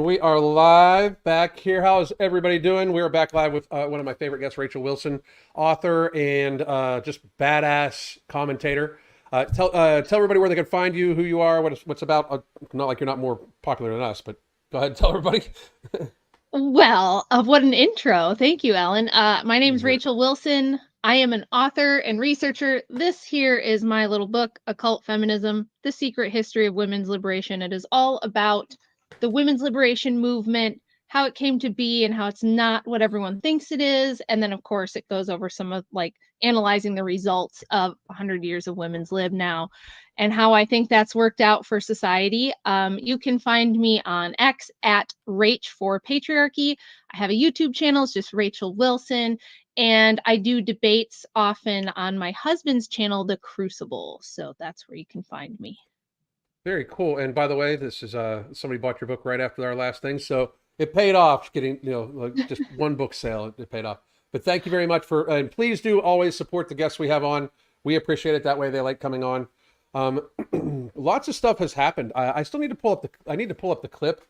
We are live back here. How's everybody doing? We are back live with one of my favorite guests, Rachel Wilson, author and just badass commentator. Tell everybody where they can find you, who you are, what's about. Not like you're not more popular than us, but go ahead and tell everybody. Well, what an intro. Thank you, Alan. My name is Rachel Wilson. I am an author and researcher. This here is my little book, Occult Feminism, The Secret History of Women's Liberation. It is all about the women's liberation movement, how it came to be, and how it's not what everyone thinks it is. And then, of course, it goes over some of analyzing the results of 100 years of women's lib now and how I think that's worked out for society. You can find me on X at Rach for Patriarchy. I have a YouTube channel, it's just Rachel Wilson. And I do debates often on my husband's channel, The Crucible. So that's where you can find me. Very cool. And by the way, this is somebody bought your book right after our last thing, so it paid off. Getting just one book sale, it paid off. But thank you very much and please do always support the guests we have on. We appreciate it. That way, they like coming on. Lots of stuff has happened. I still need to pull up the clip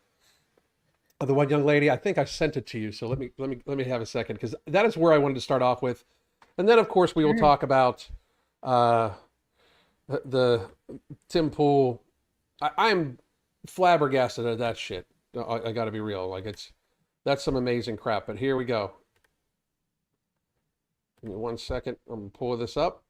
of the one young lady. I think I sent it to you, so let me have a second, because that is where I wanted to start off with, and then of course we will talk about the Tim Pool. I'm flabbergasted at that shit. I got to be real. That's some amazing crap. But here we go. Give me 1 second. I'm gonna pull this up.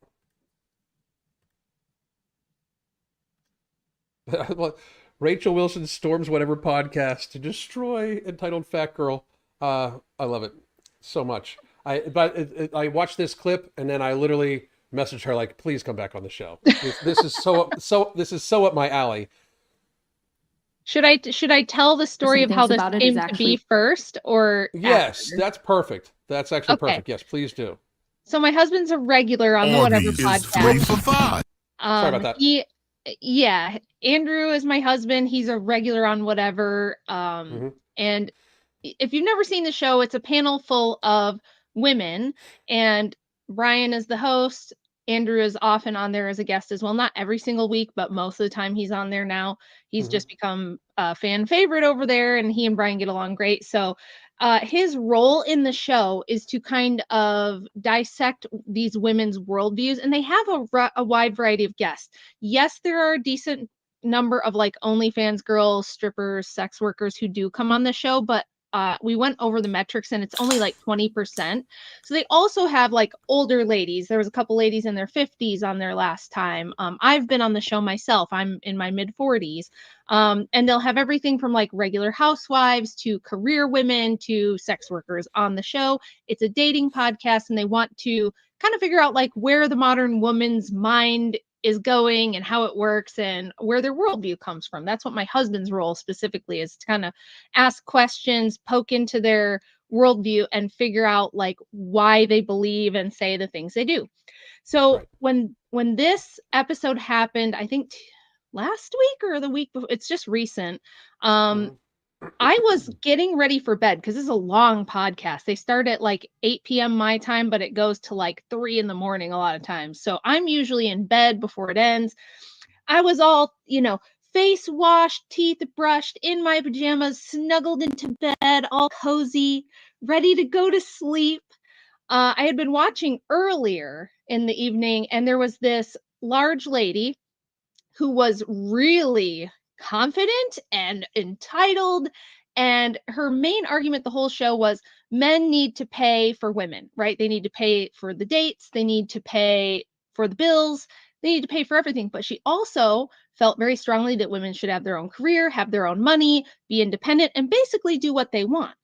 Rachel Wilson storms whatever podcast to destroy entitled Fat Girl. I love it so much. I watched this clip and then I literally messaged her like, please come back on the show. This is so up my alley. Should I tell the story of how this came to be first, or yes, after? That's perfect. That's actually perfect. Yes, please do. So my husband's a regular on the Whatever podcast. Sorry about that. Yeah, Andrew is my husband. He's a regular on Whatever. And if you've never seen the show, it's a panel full of women, and Brian is the host. Andrew is often on there as a guest as well. Not every single week, but most of the time he's on there now. He's just become a fan favorite over there, and he and Brian get along great. So his role in the show is to kind of dissect these women's worldviews, and they have a wide variety of guests. Yes, there are a decent number of OnlyFans girls, strippers, sex workers who do come on the show, but we went over the metrics and it's only 20%. So they also have older ladies. There was a couple ladies in their 50s on there last time. I've been on the show myself. I'm in my mid 40s. And they'll have everything from regular housewives to career women to sex workers on the show. It's a dating podcast, and they want to kind of figure out where the modern woman's mind is going and how it works and where their worldview comes from. That's what my husband's role specifically is, to kind of ask questions, poke into their worldview, and figure out why they believe and say the things they do. So when this episode happened, I think last week or the week before, it's just recent. I was getting ready for bed because this is a long podcast. They start at 8 p.m. my time, but it goes to 3 in the morning a lot of times. So I'm usually in bed before it ends. I was all, face washed, teeth brushed, in my pajamas, snuggled into bed, all cozy, ready to go to sleep. I had been watching earlier in the evening, and there was this large lady who was really confident and entitled, and her main argument the whole show was men need to pay for women, right? They need to pay for the dates, they need to pay for the bills, they need to pay for everything. But she also felt very strongly that women should have their own career, have their own money, be independent, and basically do what they want.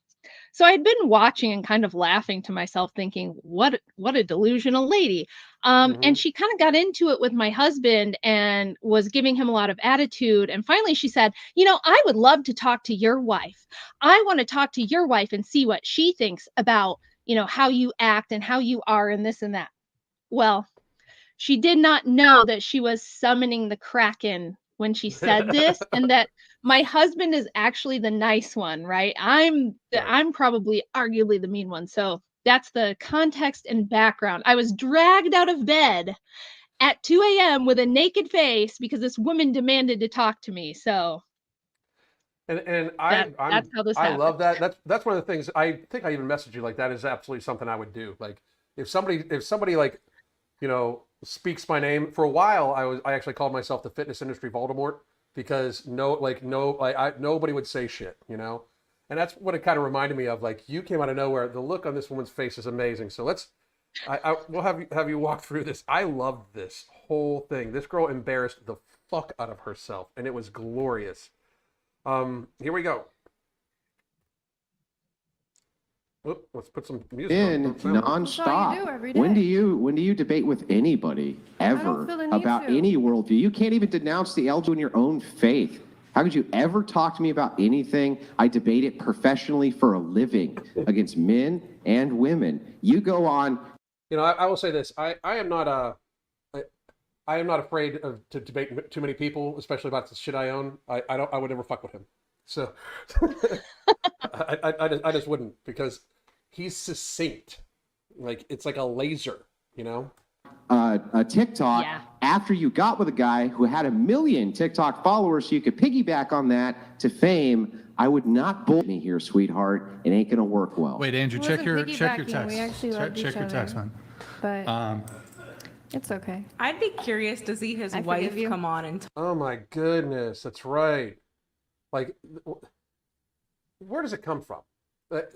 So I'd been watching and kind of laughing to myself, thinking, what a delusional lady. And she kind of got into it with my husband and was giving him a lot of attitude. And finally she said, I would love to talk to your wife. I want to talk to your wife and see what she thinks about, how you act and how you are and this and that. Well, she did not know that she was summoning the Kraken when she said this, and that my husband is actually the nice one, right? I'm probably arguably the mean one. So that's the context and background. I was dragged out of bed at 2 a.m. with a naked face because this woman demanded to talk to me. So And That's how this I happened. love that. That's one of the things. I think I even messaged you like that is absolutely something I would do. Like if somebody like, speaks my name. For a while I actually called myself the fitness industry Voldemort, because nobody would say shit, and that's what it kind of reminded me of. Like, you came out of nowhere. The look on this woman's face is amazing. So we'll have you walk through this. I loved this whole thing. This girl embarrassed the fuck out of herself, and it was glorious. Here we go. Oop, let's put some music In on. nonstop. When do you debate with anybody ever about any worldview? You can't even denounce the LGBT in your own faith. How could you ever talk to me about anything? I debate it professionally for a living against men and women. You go on. I will say this. I am not I am not afraid to debate too many people, especially about the shit I own. I would never fuck with him. So I just wouldn't, because he's succinct. Like, it's like a laser. TikTok after you got with a guy who had 1 million TikTok followers, so you could piggyback on that to fame. I would not bull me here, sweetheart. It ain't gonna work well. Wait, Andrew, check your text. We actually loved check each your other, text, man. But it's okay. I'd be curious to see his wife come on and Oh my goodness, that's right. Like, where does it come from?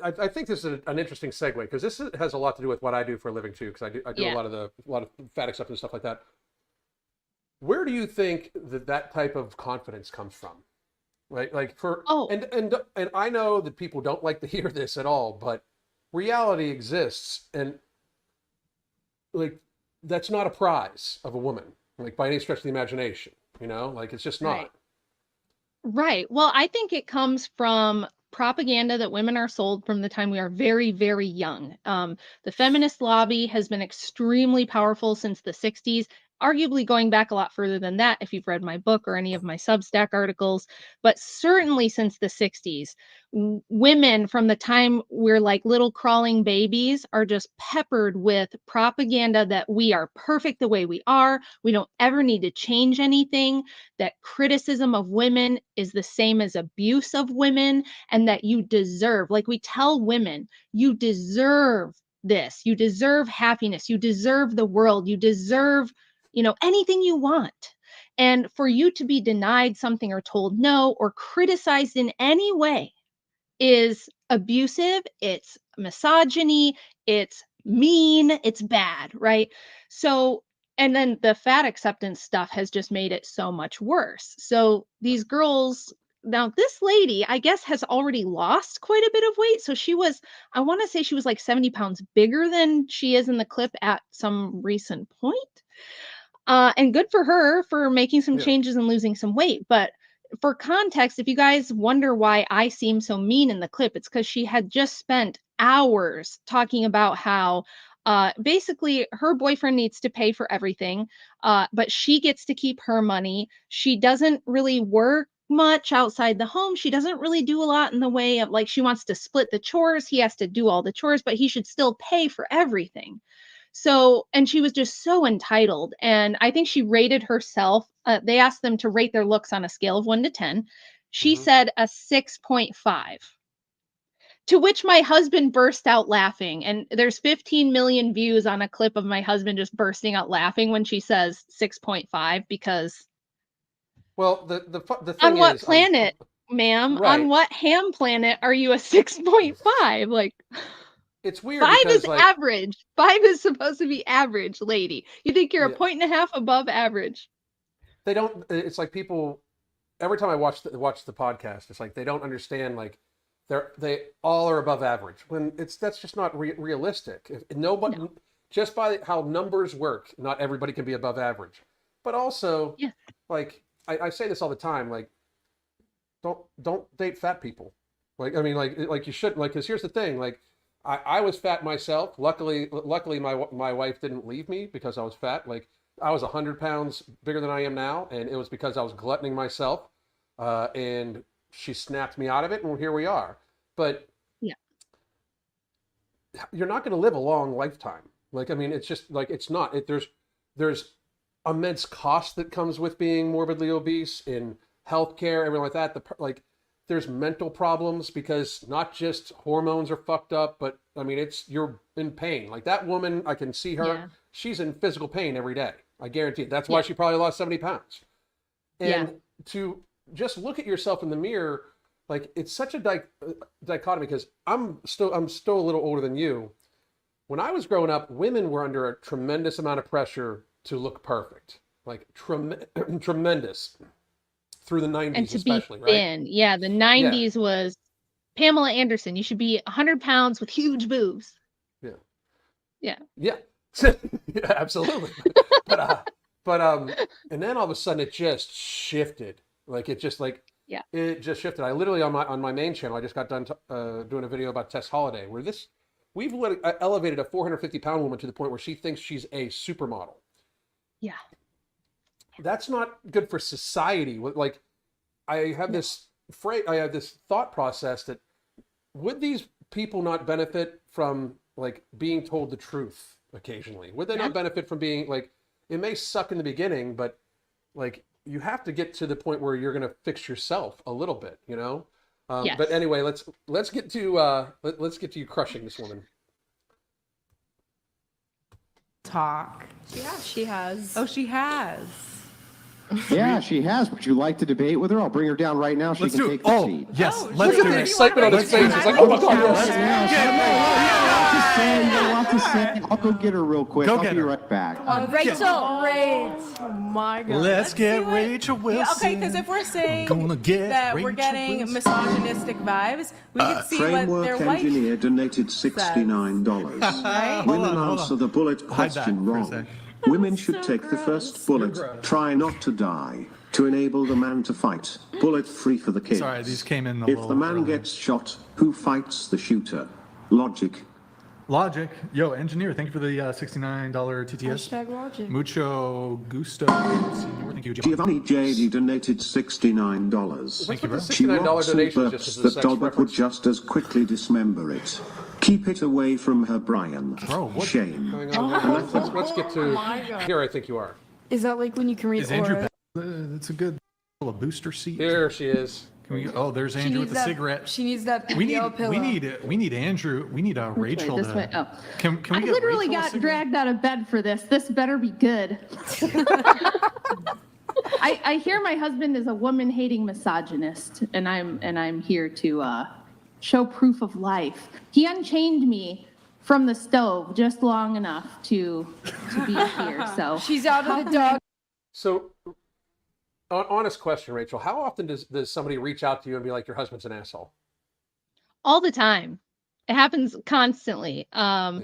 I think this is an interesting segue, because this has a lot to do with what I do for a living too, because I do a lot of phatic stuff and stuff like that. Where do you think that type of confidence comes from? Right? Like, and I know that people don't like to hear this at all, but reality exists, and like, that's not a prize of a woman, like, by any stretch of the imagination. Like, it's just not. Right. Well, I think it comes from propaganda that women are sold from the time we are very, very young. The feminist lobby has been extremely powerful since the 60s, arguably going back a lot further than that if you've read my book or any of my Substack articles, but certainly since the 60s. Women, from the time we're like little crawling babies, are just peppered with propaganda that we are perfect the way we are. We don't ever need to change anything, that criticism of women is the same as abuse of women, and that you deserve, like, we tell women, you deserve this, you deserve happiness, you deserve the world, you deserve, anything you want. And for you to be denied something or told no or criticized in any way is abusive, it's misogyny, it's mean, it's bad, right? So, and then the fat acceptance stuff has just made it so much worse. So these girls, now this lady, I guess, has already lost quite a bit of weight. So I want to say she was like 70 pounds bigger than she is in the clip at some recent point. And good for her for making some changes and losing some weight. But for context, if you guys wonder why I seem so mean in the clip, it's because she had just spent hours talking about how basically her boyfriend needs to pay for everything, but she gets to keep her money. She doesn't really work much outside the home. She doesn't really do a lot in the way of, like, she wants to split the chores. He has to do all the chores, but he should still pay for everything. So, and she was just so entitled. And I think she rated herself. They asked them to rate their looks on a scale of 1 to 10. She said a 6.5. To which my husband burst out laughing. And there's 15 million views on a clip of my husband just bursting out laughing when she says 6.5, because. Well, the thing on what is, planet, ma'am? right. On what ham planet are you a 6.5? Like. It's weird 5 because, is like, average. 5 is supposed to be average, lady. You think you're a 1.5 above average. They don't. It's like, people. Every time I watch the podcast, it's like they don't understand. Like, they all are above average, when that's just not realistic. If nobody, no. Just by how numbers work, not everybody can be above average. But also, like, I say this all the time. Like, don't date fat people. Like, I mean, like you shouldn't. Like, because here's the thing. Like, I was fat myself. Luckily, my wife didn't leave me because I was fat. Like, I was 100 pounds bigger than I am now, and it was because I was gluttoning myself, and she snapped me out of it, and here we are. But you're not going to live a long lifetime. Like, I mean, it's just like, it's not. There's immense cost that comes with being morbidly obese in healthcare, everything like that. there's mental problems because not just hormones are fucked up, but I mean, you're in pain. Like that woman, I can see her. Yeah. She's in physical pain every day. I guarantee it. That's why she probably lost 70 pounds. And to just look at yourself in the mirror, like it's such a dichotomy because I'm still a little older than you. When I was growing up, women were under a tremendous amount of pressure to look perfect, like tremendous through the 90s, and to especially, be thin. right? Yeah, the 90s was Pamela Anderson. You should be 100 pounds with huge boobs. Yeah. Yeah. Yeah. Yeah, absolutely. But and then all of a sudden it just shifted. Like it just it just shifted. I literally on my main channel, I just got done doing a video about Tess Holliday, where we've elevated a 450-pound woman to the point where she thinks she's a supermodel. Yeah. That's not good for society. Like I have this thought process that would these people not benefit from like being told the truth occasionally? Would they not benefit from being like, it may suck in the beginning, but like you have to get to the point where you're going to fix yourself a little bit, you know? But anyway, let's get to you crushing this woman. Talk. Yeah, she has. Oh, she has. Yeah, she has. Would you like to debate with her? I'll bring her down right now. She can take the seat. Yes, Oh, let's Look do at the it. excitement on his face. He's like, oh my God, yes. I'll go get her real quick. Go I'll get be her. right back. Rachel. Oh my God. Let's get Rachel Wilson. Okay, because if we're saying Gonna get that we're Rachel getting Wilson. misogynistic vibes, we can see what their Framework wife engineer donated $69. right? Women hold on. answer the bullet Hide that question for a wrong. sec. Women should take the first bullet, try not to die, to enable the man to fight. Bullet free for the kids. Sorry, these came in a If little the man early. gets shot, who fights the shooter? Logic. Logic. Yo, engineer, thank you for the $69 TTS. Hashtag logic. Mucho gusto. Senior. Thank you, Giovanni JD donated $69. What's with the She $69 rocks and donation just as burps a that sex Dogbert would reference? just as quickly dismember it. Keep it away from her, Brian. Bro, what- Shame. Going on? Let's get to here. I think you are. Is that like when you can read Is Andrew aura? that's a good a booster seat. Here she is. Can we, oh, there's She Andrew with needs the that- cigarette. She needs that We need PPO pillow. we need Andrew. We need Rachel this to. way. Oh. Can we I get literally Rachel a got cigarette? dragged out of bed for this. This better be good. I hear my husband is a woman-hating misogynist, and I'm here to show proof of life. He unchained me from the stove just long enough to be here. So She's out of the dog. So, honest question, Rachel. How often does somebody reach out to you and be like, your husband's an asshole? All the time. It happens constantly. Yeah.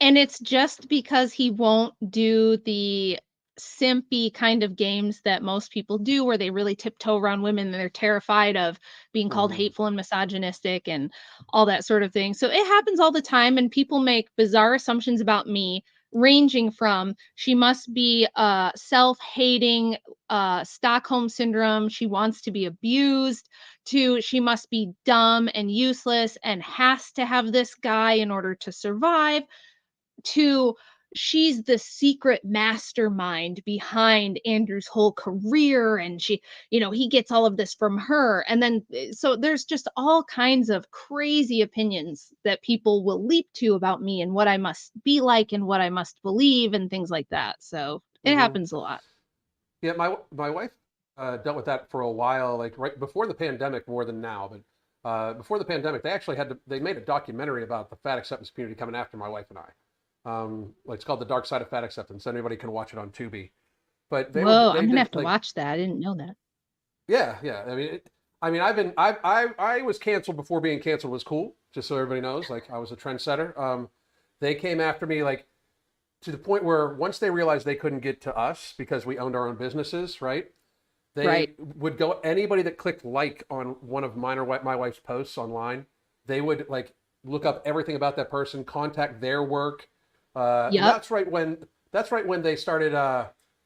And it's just because he won't do the simpy kind of games that most people do where they really tiptoe around women and they're terrified of being called hateful and misogynistic and all that sort of thing. So it happens all the time, and people make bizarre assumptions about me, ranging from she must be self-hating, Stockholm syndrome, she wants to be abused, to she must be dumb and useless and has to have this guy in order to survive, to she's the secret mastermind behind Andrew's whole career, and she, he gets all of this from her. And then so there's just all kinds of crazy opinions that people will leap to about me and what I must be like and what I must believe and things like that. So it happens a lot. Yeah, my wife dealt with that for a while, like right before the pandemic, more than now. But before the pandemic, they made a documentary about the fat acceptance community coming after my wife and I. Like it's called The Dark Side of Fat Acceptance. Anybody can watch it on Tubi. But I'm gonna have to watch that. I didn't know that. Yeah. I was canceled before being canceled was cool. Just so everybody knows, like I was a trendsetter. They came after me like to the point where once they realized they couldn't get to us because we owned our own businesses, right? They would go, anybody that clicked like on one of mine or my wife's posts online, they would like look up everything about that person, contact their work. And that's right when they started.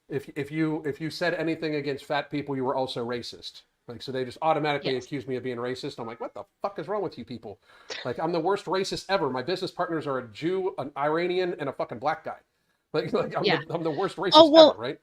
If you said anything against fat people, you were also racist. Like, so they just automatically accused me of being racist. I'm like, what the fuck is wrong with you people? Like, I'm the worst racist ever. My business partners are a Jew, an Iranian, and a fucking black guy. Like I'm the worst racist ever, right?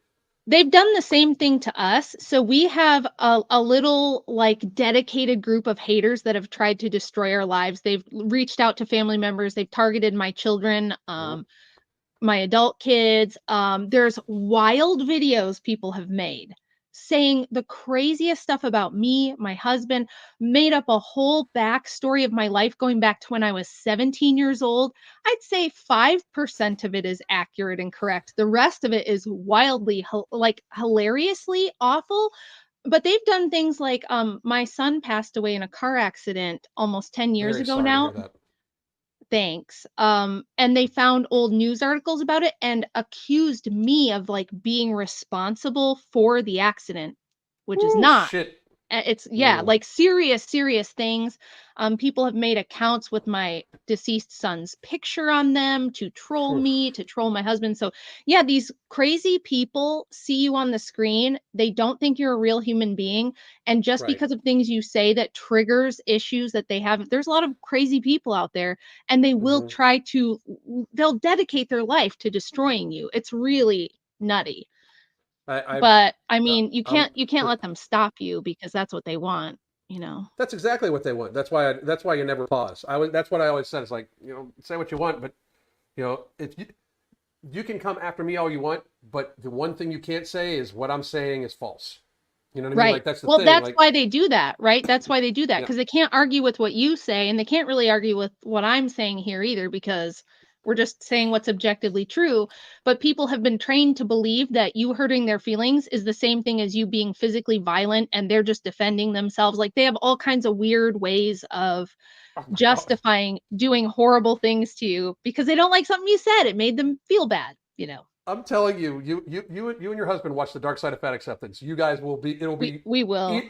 they've done the same thing to us. So we have a little like dedicated group of haters that have tried to destroy our lives. They've reached out to family members. They've targeted my children, my adult kids. There's wild videos people have made saying the craziest stuff about me, my husband, made up a whole backstory of my life going back to when I was 17 years old. I'd say 5% of it is accurate and correct. The rest of it is wildly, like hilariously awful. But they've done things like my son passed away in a car accident almost 10 years Very ago sorry to now. hear that. Thanks. And they found old news articles about it and accused me of like being responsible for the accident, which is Ooh, not. shit. It's Ooh. like serious things. People have made accounts with my deceased son's picture on them to troll me, to troll my husband. So yeah, these crazy people see you on the screen. They don't think you're a real human being. And just Right. because of things you say that triggers issues that they have, there's a lot of crazy people out there, and they will try to, they'll dedicate their life to destroying you. It's really nutty. But I mean, you can't let them stop you because that's what they want, you know. That's exactly what they want. That's why you never pause. That's what I always said. It's like, say what you want, but if you can come after me all you want, but the one thing you can't say is what I'm saying is false. You know what I mean? Like that's the thing. That's like, why they do that, right? That's why they do that, Yeah. because they can't argue with what you say, and they can't really argue with what I'm saying here either, because we're just saying what's objectively true. But people have been trained to believe that you hurting their feelings is the same thing as you being physically violent, and they're just defending themselves. Like they have all kinds of weird ways of oh my God. justifying doing horrible things to you because they don't like something you said. It made them feel bad, you know. I'm telling you, you and your husband watch The Dark Side of Fat Acceptance. You guys will be. We will.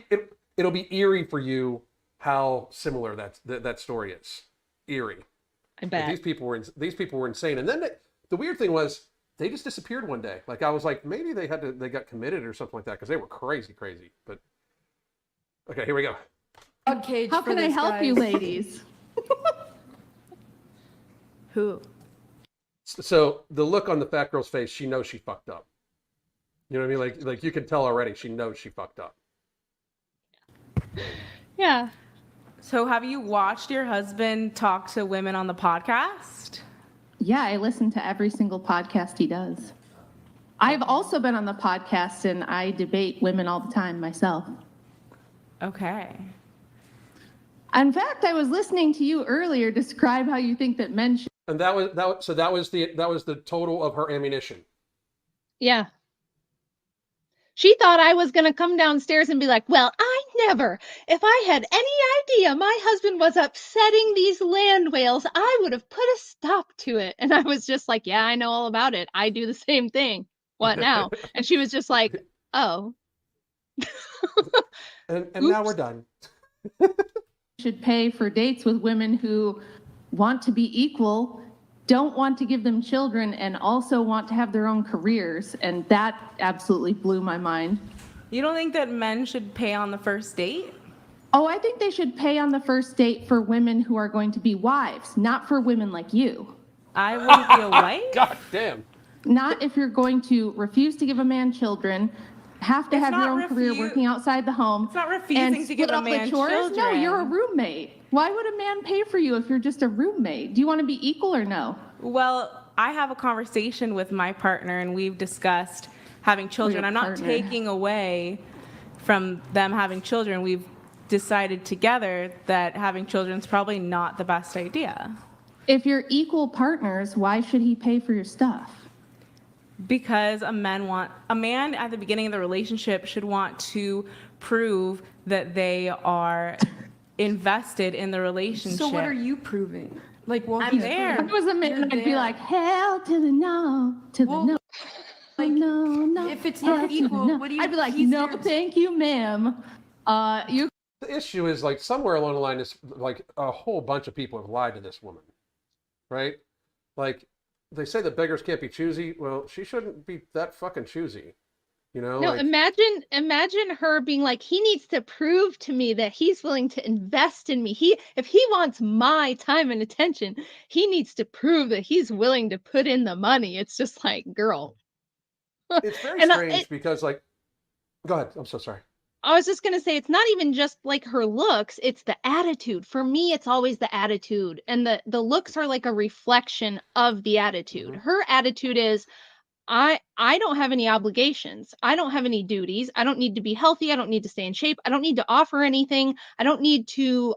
It'll be eerie for you how similar that story is. Eerie. I bet. Like these people were insane. And then the weird thing was they just disappeared one day. Like I was like, maybe they got committed or something like that because they were crazy. But okay, here we go. Okay, How can I help you, ladies? Who? So the look on the fat girl's face, she knows she fucked up. You know what I mean? Like you can tell already. She knows she fucked up. Yeah. So have you watched your husband talk to women on the podcast? Yeah, I listen to every single podcast he does. I've also been on the podcast and I debate women all the time myself. Okay. In fact, I was listening to you earlier describe how you think that men should. And that was the total of her ammunition. Yeah. She thought I was going to come downstairs and be like, well, I never. If I had any idea my husband was upsetting these land whales, I would have put a stop to it. And I was just like, yeah, I know all about it. I do the same thing. What now? And she was just like, oh. and now we're done. Should pay for dates with women who want to be equal, don't want to give them children, and also want to have their own careers. And that absolutely blew my mind. You don't think that men should pay on the first date? Oh, I think they should pay on the first date for women who are going to be wives, not for women like you. I wouldn't be a wife? God damn. Not if you're going to refuse to give a man children, have to have your own career working outside the home. It's not refusing to give a man children. No, you're a roommate. Why would a man pay for you if you're just a roommate? Do you want to be equal or no? Well, I have a conversation with my partner and we've discussed having children. I'm not taking away from them having children. We've decided together that having children is probably not the best idea. If you're equal partners, why should he pay for your stuff? Because a man at the beginning of the relationship should want to prove that they are invested in the relationship. So what are you proving? Like, well, I'm there. If I was a man, I'd be like, hell to the no, to the no. Like, no. if it's not equal, what do you? I'd be like, no, thank you, ma'am. You. The issue is like somewhere along the line is like a whole bunch of people have lied to this woman, right? Like they say that beggars can't be choosy. Well, she shouldn't be that fucking choosy. You know? No, like, imagine her being like, he needs to prove to me that he's willing to invest in me. If he wants my time and attention, he needs to prove that he's willing to put in the money. It's just like, girl, It's very And strange because, like, go ahead. I'm so sorry. I was just going to say, it's not even just like her looks, it's the attitude. For me, it's always the attitude. And the looks are like a reflection of the attitude. Her attitude is, I don't have any obligations. I don't have any duties. I don't need to be healthy. I don't need to stay in shape. I don't need to offer anything. I don't need to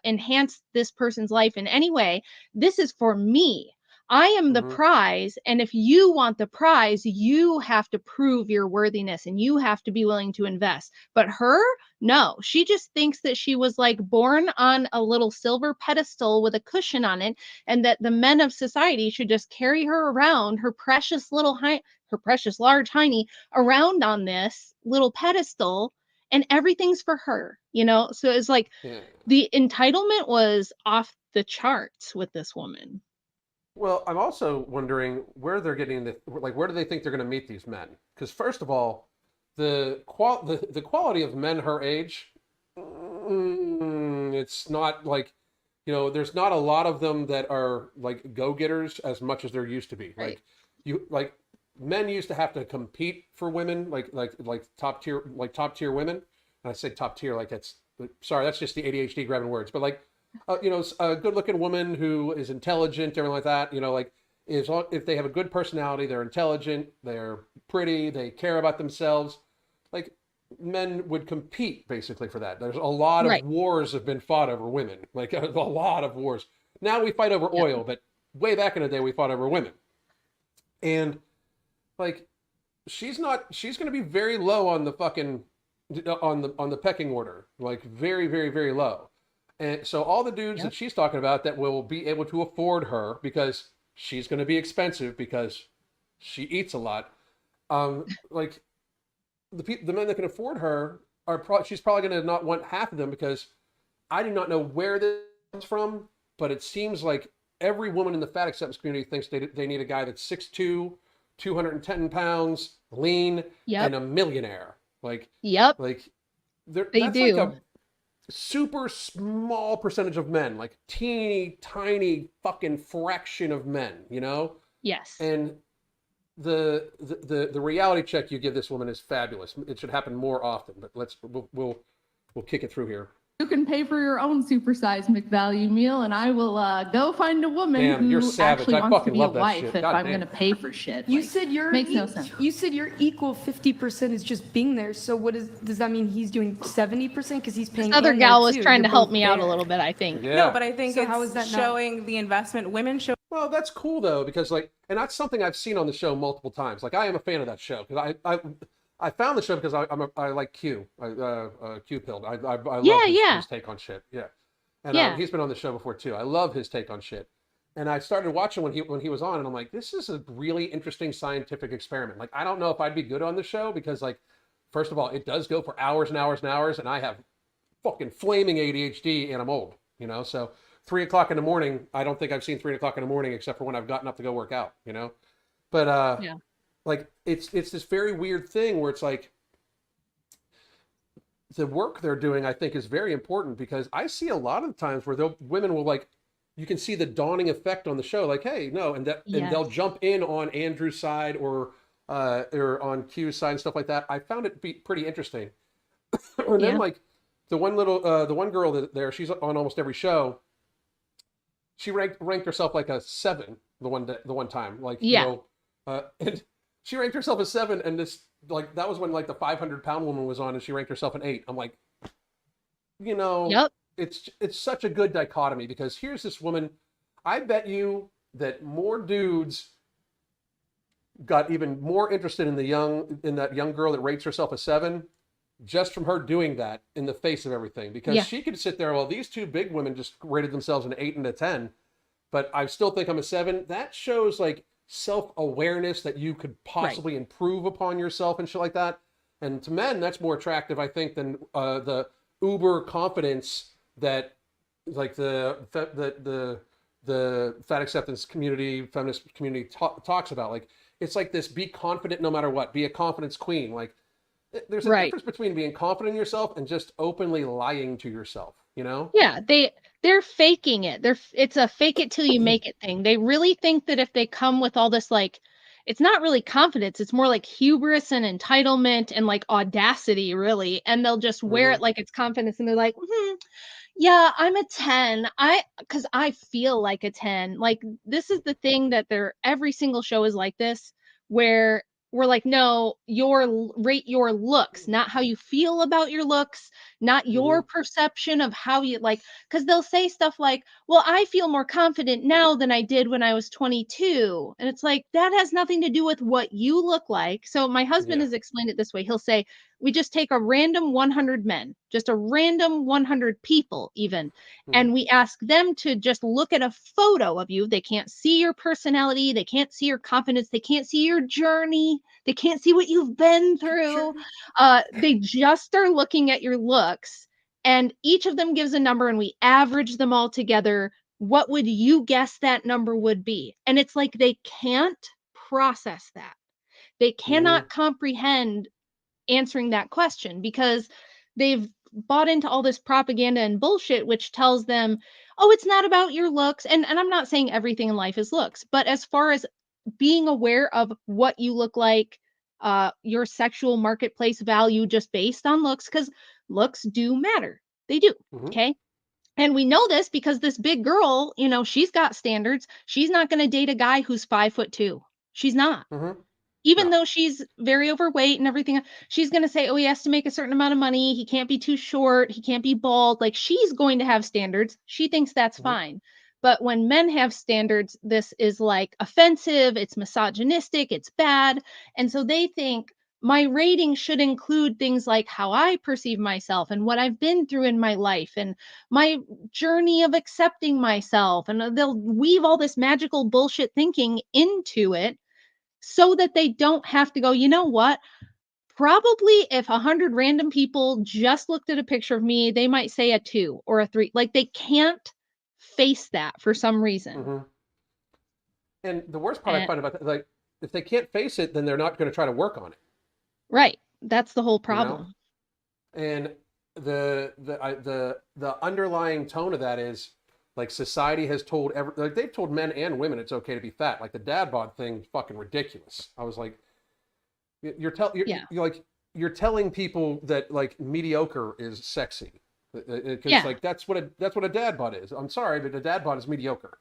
enhance this person's life in any way. This is for me. I am the prize. And if you want the prize, you have to prove your worthiness and you have to be willing to invest. But her, no, she just thinks that she was like born on a little silver pedestal with a cushion on it, and that the men of society should just carry her around, her precious little her precious large hiney, around on this little pedestal, and everything's for her, you know? So it's like the entitlement was off the charts with this woman. Well, I'm also wondering where they're getting where do they think they're going to meet these men? Because first of all, the quality of men her age, it's not like, there's not a lot of them that are like go-getters as much as there used to be. Right. Like men used to have to compete for women, like top tier women. And I say top tier like sorry, that's just the ADHD grabbing words, but like a good-looking woman who is intelligent, everything like that. If they have a good personality, they're intelligent, they're pretty, they care about themselves. Like men would compete basically for that. There's a lot of wars have been fought over women, like a lot of wars. Now we fight over oil, but way back in the day we fought over women. And like she's going to be very low on the fucking on the pecking order, like very, very, very low. And so all the dudes that she's talking about that will be able to afford her, because she's going to be expensive because she eats a lot. Like the men that can afford her she's probably going to not want half of them, because I do not know where this comes from, but it seems like every woman in the fat acceptance community thinks they need a guy that's 6'2", 210 pounds, lean, and a millionaire. Like, like they do. Like a super small percentage of men, like teeny tiny fucking fraction of men, Yes. And the reality check you give this woman is fabulous. It should happen more often, but we'll kick it through here. You can pay for your own supersized McValue meal, and I will go find a woman who you're savage. actually I wants to be a love that wife shit. if God I'm damn. going to pay for shit. You Like, said makes no sense. You said your equal 50% is just being there. So does that mean he's doing 70% because he's paying? This other in gal there was too? trying to You're help both me out a there. little bit, I think. Yeah. No, but I think So it's how is that not- showing the investment. Women show. Well, that's cool though, because and that's something I've seen on the show multiple times. Like I am a fan of that show, because I found the show because I like Q. Q pilled. I love his take on shit. Yeah. And he's been on the show before too. I love his take on shit. And I started watching when he was on, and I'm like, this is a really interesting scientific experiment. Like, I don't know if I'd be good on the show, because like, first of all, it does go for hours and hours and hours, and I have fucking flaming ADHD and I'm old, so 3 o'clock in the morning, I don't think I've seen 3 o'clock in the morning except for when I've gotten up to go work out, but like it's this very weird thing where it's like, the work they're doing, I think, is very important, because I see a lot of the times where women will, like, you can see the dawning effect on the show, like, hey, no, and they'll jump in on Andrew's side or on Q's side and stuff like that. I found it be pretty interesting. And then like the one girl she's on almost every show. She ranked herself like a 7 the one time, like and she ranked herself a 7, and this. Like that was when like the 500-pound woman was on, and she ranked herself an 8. I'm like, it's such a good dichotomy, because here's this woman. I bet you that more dudes got even more interested in that young girl that rates herself a 7, just from her doing that in the face of everything, because she could sit there. Well, these two big women just rated themselves an 8 and a 10, but I still think I'm a 7. That shows like self-awareness that you could possibly improve upon yourself and shit like that. And to men, that's more attractive, I think, than the uber confidence that like the fat acceptance community, feminist community talks about. Like, it's like this: be confident no matter what, be a confidence queen. Like, there's a difference between being confident in yourself and just openly lying to yourself, Yeah, they're faking it. It's a fake it till you make it thing. They really think that if they come with all this like it's not really confidence. It's more like hubris and entitlement and like audacity, really. And they'll just wear it like it's confidence. And they're like, yeah, I'm a 10. Because I feel like a 10. Like, this is the thing that every single show is like this, where we're like, no, rate your looks, not how you feel about your looks, not your perception of how you like, because they'll say stuff like, well, I feel more confident now than I did when I was 22. And it's like, that has nothing to do with what you look like. So my husband has explained it this way. He'll say, we just take a random 100 men, just a random 100 people even, and we ask them to just look at a photo of you. They can't see your personality. They can't see your confidence. They can't see your journey. They can't see what you've been through. They just are looking at your looks, and each of them gives a number, and we average them all together. What would you guess that number would be? And it's like they can't process that. They cannot comprehend answering that question because they've bought into all this propaganda and bullshit, which tells them, oh, it's not about your looks. And I'm not saying everything in life is looks, but as far as being aware of what you look like, your sexual marketplace value just based on looks, because looks do matter. They do. Okay. And we know this because this big girl, she's got standards. She's not going to date a guy who's 5'2". She's not. Even though she's very overweight and everything, she's going to say, oh, he has to make a certain amount of money. He can't be too short. He can't be bald. Like, she's going to have standards. She thinks that's fine. But when men have standards, this is like offensive. It's misogynistic. It's bad. And so they think my rating should include things like how I perceive myself and what I've been through in my life and my journey of accepting myself. And they'll weave all this magical bullshit thinking into it, so that they don't have to go, you know what? Probably if 100 random people just looked at a picture of me, they might say a 2 or a 3. Like, they can't face that for some reason. And the worst part I find about that, like, if they can't face it, then they're not going to try to work on it. Right. That's the whole problem. And the underlying tone of that is, like, society has told like, they've told men and women it's okay to be fat. Like, the dad bod thing is fucking ridiculous. I was like, you're telling people that, like, mediocre is sexy. Because like, that's what a dad bod is. I'm sorry, but a dad bod is mediocre.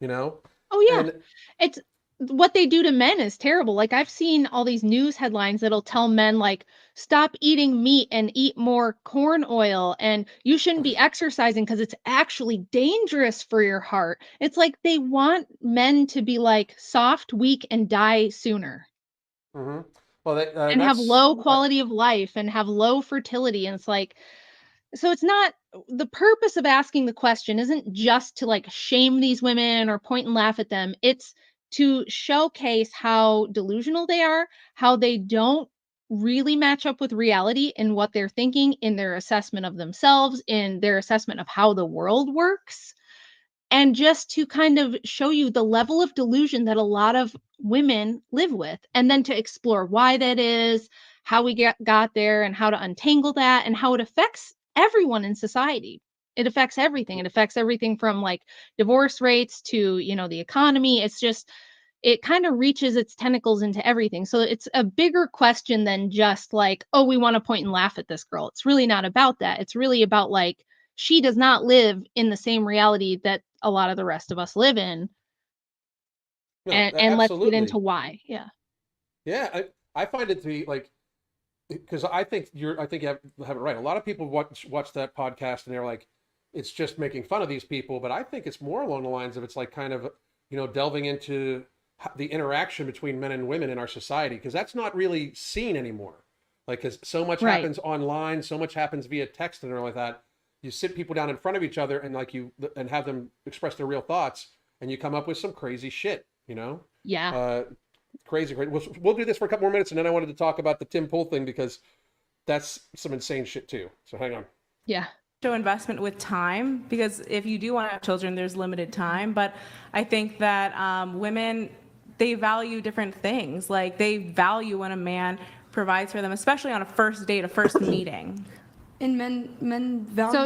Oh yeah. And it's what they do to men is terrible. Like, I've seen all these news headlines that'll tell men, like, stop eating meat and eat more corn oil, and you shouldn't be exercising because it's actually dangerous for your heart. It's like they want men to be like soft, weak, and die sooner. Well, and have low quality of life and have low fertility. And it's like, so it's not, the purpose of asking the question isn't just to, like, shame these women or point and laugh at them. It's to showcase how delusional they are, how they don't really match up with reality in what they're thinking, in their assessment of themselves, in their assessment of how the world works. And just to kind of show you the level of delusion that a lot of women live with, and then to explore why that is, how we got there, and how to untangle that, and how it affects everyone in society. It affects everything. It affects everything from, like, divorce rates to, the economy. It's just, it kind of reaches its tentacles into everything. So it's a bigger question than just like, oh, we want to point and laugh at this girl. It's really not about that. It's really about, like, she does not live in the same reality that a lot of the rest of us live in. No, and let's get into why. Yeah, I find it to be, like, because I think you have it right. A lot of people watch that podcast and they're like, it's just making fun of these people. But I think it's more along the lines of, it's like kind of, delving into the interaction between men and women in our society, because that's not really seen anymore. Like, because so much happens online, so much happens via text and everything like that. You sit people down in front of each other and, like, and have them express their real thoughts, and you come up with some crazy shit. Yeah. Crazy. We'll do this for a couple more minutes, and then I wanted to talk about the Tim Pool thing, because that's some insane shit too. So hang on. Yeah. Show investment with time, because if you do want to have children, there's limited time. But I think that women, they value different things. Like, they value when a man provides for them, especially on a first date, a first meeting. And men value. So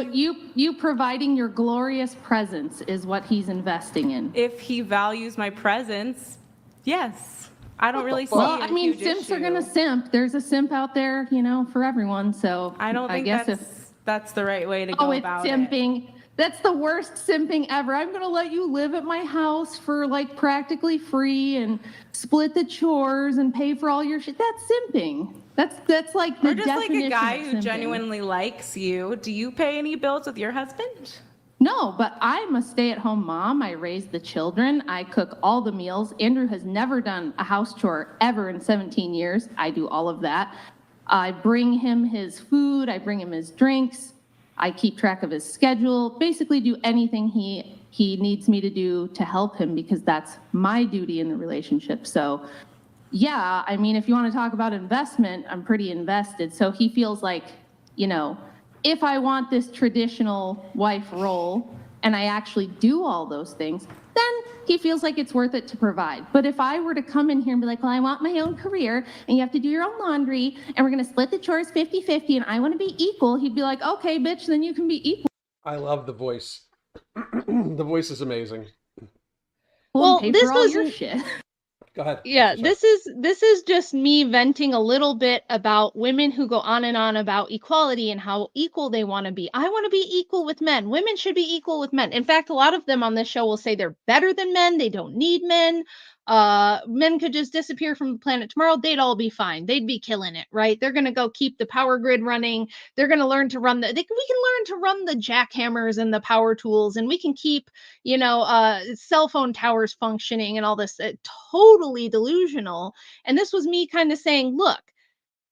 you providing your glorious presence is what he's investing in. If he values my presence, yes. I don't really see Well, a I mean, huge simps are issue. gonna simp. There's a simp out there, you know, for everyone. So I don't think guess that's the right way to oh, go it's about it. simping. That's the worst simping ever. I'm gonna let you live at my house for like practically free and split the chores and pay for all your shit. That's simping. That's like the Or just like definition a guy of who simping. genuinely likes you. Do you pay any bills with your husband? No, but I'm a stay-at-home mom. I raise the children. I cook all the meals. Andrew has never done a house chore ever in 17 years. I do all of that. I bring him his food. I bring him his drinks. I keep track of his schedule. Basically do anything he needs me to do to help him because that's my duty in the relationship. So yeah, I mean, if you want to talk about investment, I'm pretty invested. So he feels like, you know, if I want this traditional wife role and I actually do all those things, then he feels like it's worth it to provide. But if I were to come in here and be like, well, I want my own career and you have to do your own laundry and we're going to split the chores 50-50 and I want to be equal, he'd be like, okay, bitch, then you can be equal. I love the voice. The voice is amazing. Well, pay for all your shit. Go ahead. Yeah, this is just me venting a little bit about women who go on and on about equality and how equal they want to be. I want to be equal with men. Women should be equal with men. In fact, a lot of them on this show will say they're better than men. They don't need men. Men could just disappear from the planet tomorrow. They'd all be fine. They'd be killing it, right? They're going to go keep the power grid running. They're going to learn to run we can learn to run the jackhammers and the power tools, and we can keep, cell phone towers functioning and all this. Totally delusional. And this was me kind of saying, look,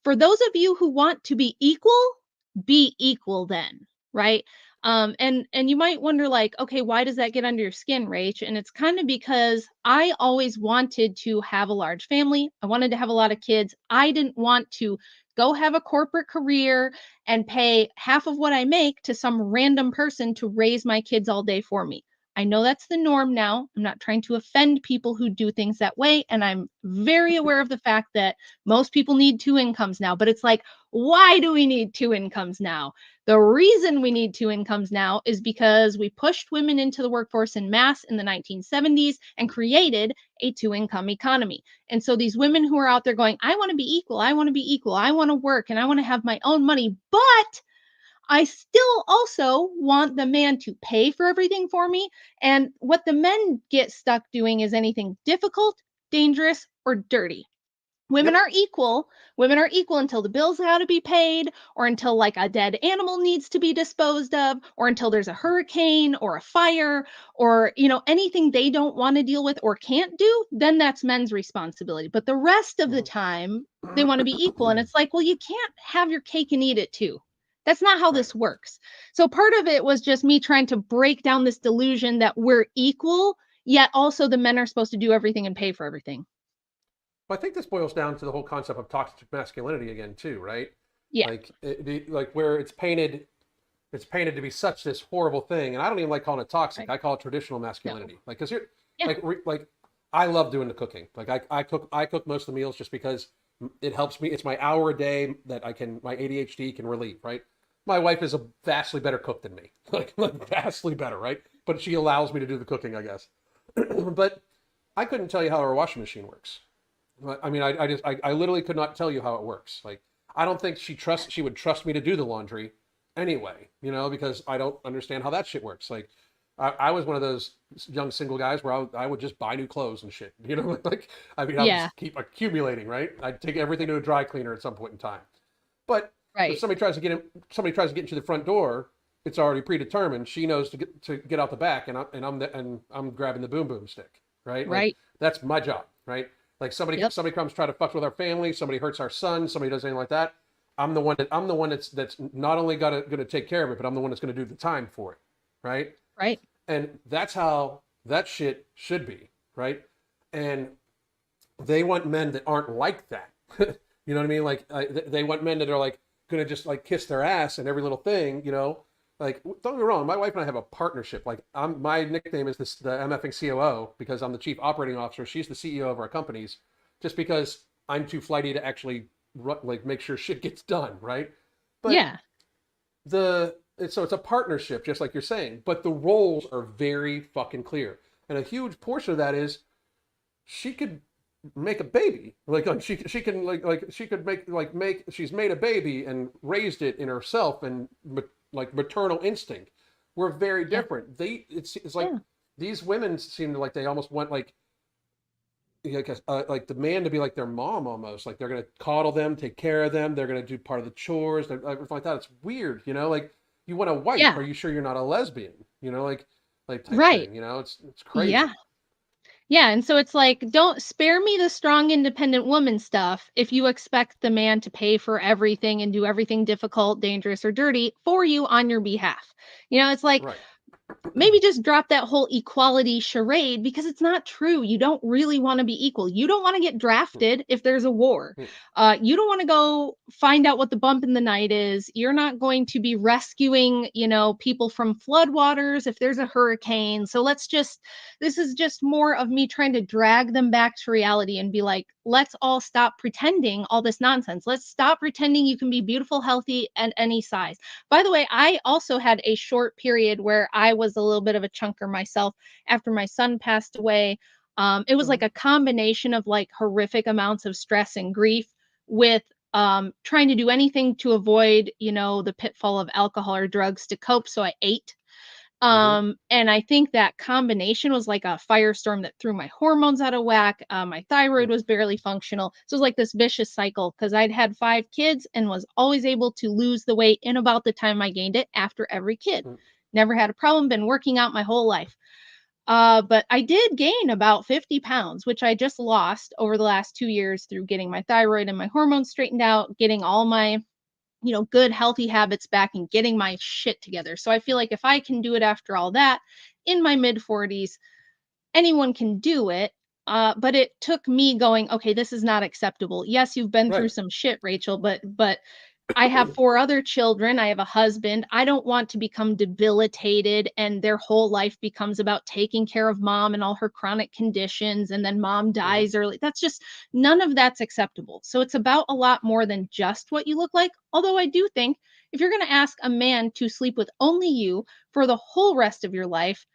for those of you who want to be equal then, right? And you might wonder, like, okay, why does that get under your skin, Rach? And it's kind of because I always wanted to have a large family. I wanted to have a lot of kids. I didn't want to go have a corporate career and pay half of what I make to some random person to raise my kids all day for me. I know that's the norm now. I'm not trying to offend people who do things that way. And I'm very aware of the fact that most people need two incomes now. But it's like, why do we need two incomes now? The reason we need two incomes now is because we pushed women into the workforce in mass in the 1970s and created a two-income economy. And so these women who are out there going, I want to be equal, I want to be equal, I want to work, and I want to have my own money, but I still also want the man to pay for everything for me. And what the men get stuck doing is anything difficult, dangerous, or dirty. Women are equal. Women are equal until the bills got to be paid, or until like a dead animal needs to be disposed of, or until there's a hurricane or a fire, or anything they don't want to deal with or can't do. Then that's men's responsibility. But the rest of the time, they want to be equal, and it's like, well, you can't have your cake and eat it too. That's not how this works. So part of it was just me trying to break down this delusion that we're equal, yet also the men are supposed to do everything and pay for everything. Well, I think this boils down to the whole concept of toxic masculinity again, too, right? Yeah. Like where it's painted to be such this horrible thing, and I don't even like calling it toxic. Right. I call it traditional masculinity. No. Like, because you're like I love doing the cooking. Like I cook most of the meals just because it helps me. It's my hour a day that my ADHD can relieve, right? My wife is a vastly better cook than me, like vastly better, right? But she allows me to do the cooking, I guess. But I couldn't tell you how our washing machine works. I mean, I literally could not tell you how it works. Like, I don't think she would trust me to do the laundry anyway, because I don't understand how that shit works. Like, I was one of those young single guys where I would just buy new clothes and shit, like, I would just keep accumulating, right? I'd take everything to a dry cleaner at some point in time. But if somebody tries to get into the front door, it's already predetermined. She knows to get out the back, and I'm grabbing the boom boom stick, right? Right. Like, that's my job, right? Like somebody comes try to fuck with our family, somebody hurts our son, somebody does anything like that. I'm the one that's not only gonna take care of it, but I'm the one that's gonna do the time for it, right? Right. And that's how that shit should be, right? And they want men that aren't like that. You know what I mean? Like they want men that are like gonna just like kiss their ass and every little thing, Like, don't get me wrong, my wife and I have a partnership. Like, my nickname is the MFing COO because I'm the chief operating officer. She's the CEO of our companies, just because I'm too flighty to actually make sure shit gets done, right? But yeah, so it's a partnership, just like you're saying. But the roles are very fucking clear, and a huge portion of that is she could make a baby. Like she can she could make she's made a baby and raised it in herself and like maternal instinct. We're very different. It's like these women seem to like they almost want like the man to be like their mom almost. Like they're gonna coddle them, take care of them. They're gonna do part of the chores, everything like that. It's weird, you know. Like you want a wife. Are you sure you're not a lesbian? You know, like type thing. You know, it's crazy. Yeah. Yeah, and so it's like, don't spare me the strong, independent woman stuff if you expect the man to pay for everything and do everything difficult, dangerous, or dirty for you on your behalf. You know, it's like, maybe just drop that whole equality charade because it's not true. You don't really want to be equal. You don't want to get drafted if there's a war. You don't want to go find out what the bump in the night is. You're not going to be rescuing, you know, people from floodwaters if there's a hurricane. So this is just more of me trying to drag them back to reality and be like, let's all stop pretending all this nonsense. Let's stop pretending you can be beautiful, healthy, and any size. By the way, I also had a short period where I was a little bit of a chunker myself after my son passed away. It was like a combination of like horrific amounts of stress and grief with trying to do anything to avoid, you know, the pitfall of alcohol or drugs to cope. So I ate. And I think that combination was like a firestorm that threw my hormones out of whack. My thyroid was barely functional. So it was like this vicious cycle because I'd had 5 kids and was always able to lose the weight in about the time I gained it after every kid. Never had a problem, been working out my whole life. But I did gain about 50 pounds, which I just lost over the last 2 years through getting my thyroid and my hormones straightened out, getting all my good healthy habits back and getting my shit together. So I feel like if I can do it after all that in my mid 40s, anyone can do it. But it took me going, okay, this is not acceptable. Yes, you've been through some shit, Rachel, but I have 4 other children. I have a husband. I don't want to become debilitated and their whole life becomes about taking care of mom and all her chronic conditions. And then mom dies early. None of that's acceptable. So it's about a lot more than just what you look like. Although I do think if you're going to ask a man to sleep with only you for the whole rest of your life,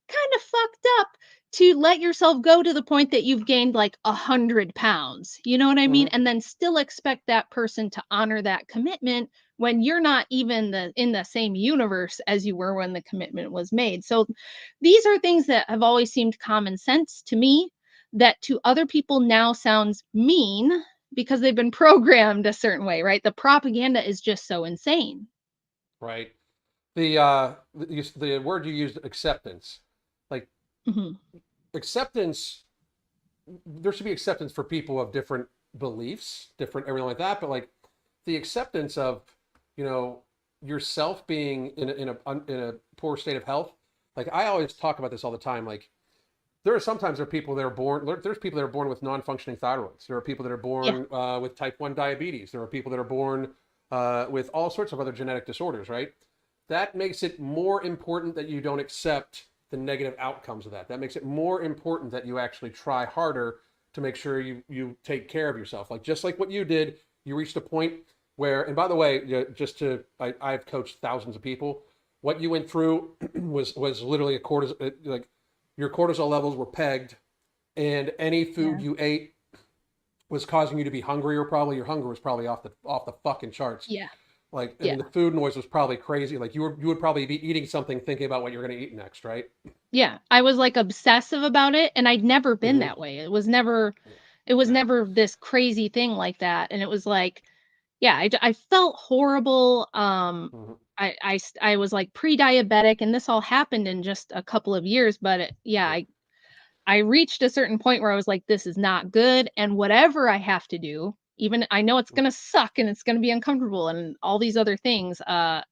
kind of fucked up to let yourself go to the point that you've gained like 100 pounds. You know what I mean? And then still expect that person to honor that commitment when you're not even in the same universe as you were when the commitment was made. So these are things that have always seemed common sense to me that to other people now sounds mean because they've been programmed a certain way, right? The propaganda is just so insane. Right. The word you used, acceptance. Like acceptance, there should be acceptance for people of different beliefs, different everything like that. But like the acceptance of, yourself being in a poor state of health. Like I always talk about this all the time. Like there's people that are born with non-functioning thyroids. There are people that are born with type 1 diabetes. There are people that are born with all sorts of other genetic disorders, right? That makes it more important that you don't accept the negative outcomes of that. That makes it more important that you actually try harder to make sure you take care of yourself. Like just like what you did, you reached a point where, and by the way, I've coached thousands of people. What you went through was literally like your cortisol levels were pegged, and any food you ate was causing you to be hungrier. Probably your hunger was probably off the fucking charts. Yeah. Like, I mean, the food noise was probably crazy. Like you would probably be eating something thinking about what you're going to eat next, right? Yeah, I was like obsessive about it, and I'd never been that way. It was never this crazy thing like that. And it was like, yeah, I felt horrible. I was like pre-diabetic, and this all happened in just a couple of years. But I reached a certain point where I was like, this is not good. And whatever I have to do, even I know it's going to suck and it's going to be uncomfortable and all these other things.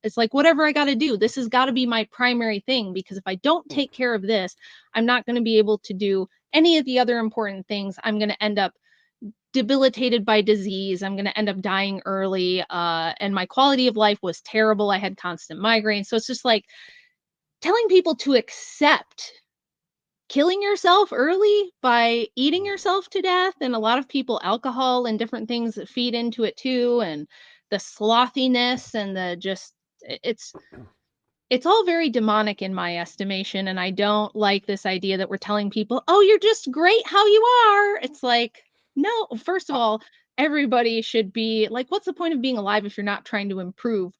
It's like, whatever I got to do, this has got to be my primary thing, because if I don't take care of this, I'm not going to be able to do any of the other important things. I'm going to end up debilitated by disease. I'm going to end up dying early. And my quality of life was terrible. I had constant migraines. So it's just like telling people to accept killing yourself early by eating yourself to death. And a lot of people, alcohol and different things that feed into it too. And the slothiness and it's it's all very demonic in my estimation. And I don't like this idea that we're telling people, oh, you're just great how you are. It's like, no, first of all, everybody should be like, what's the point of being alive if you're not trying to improve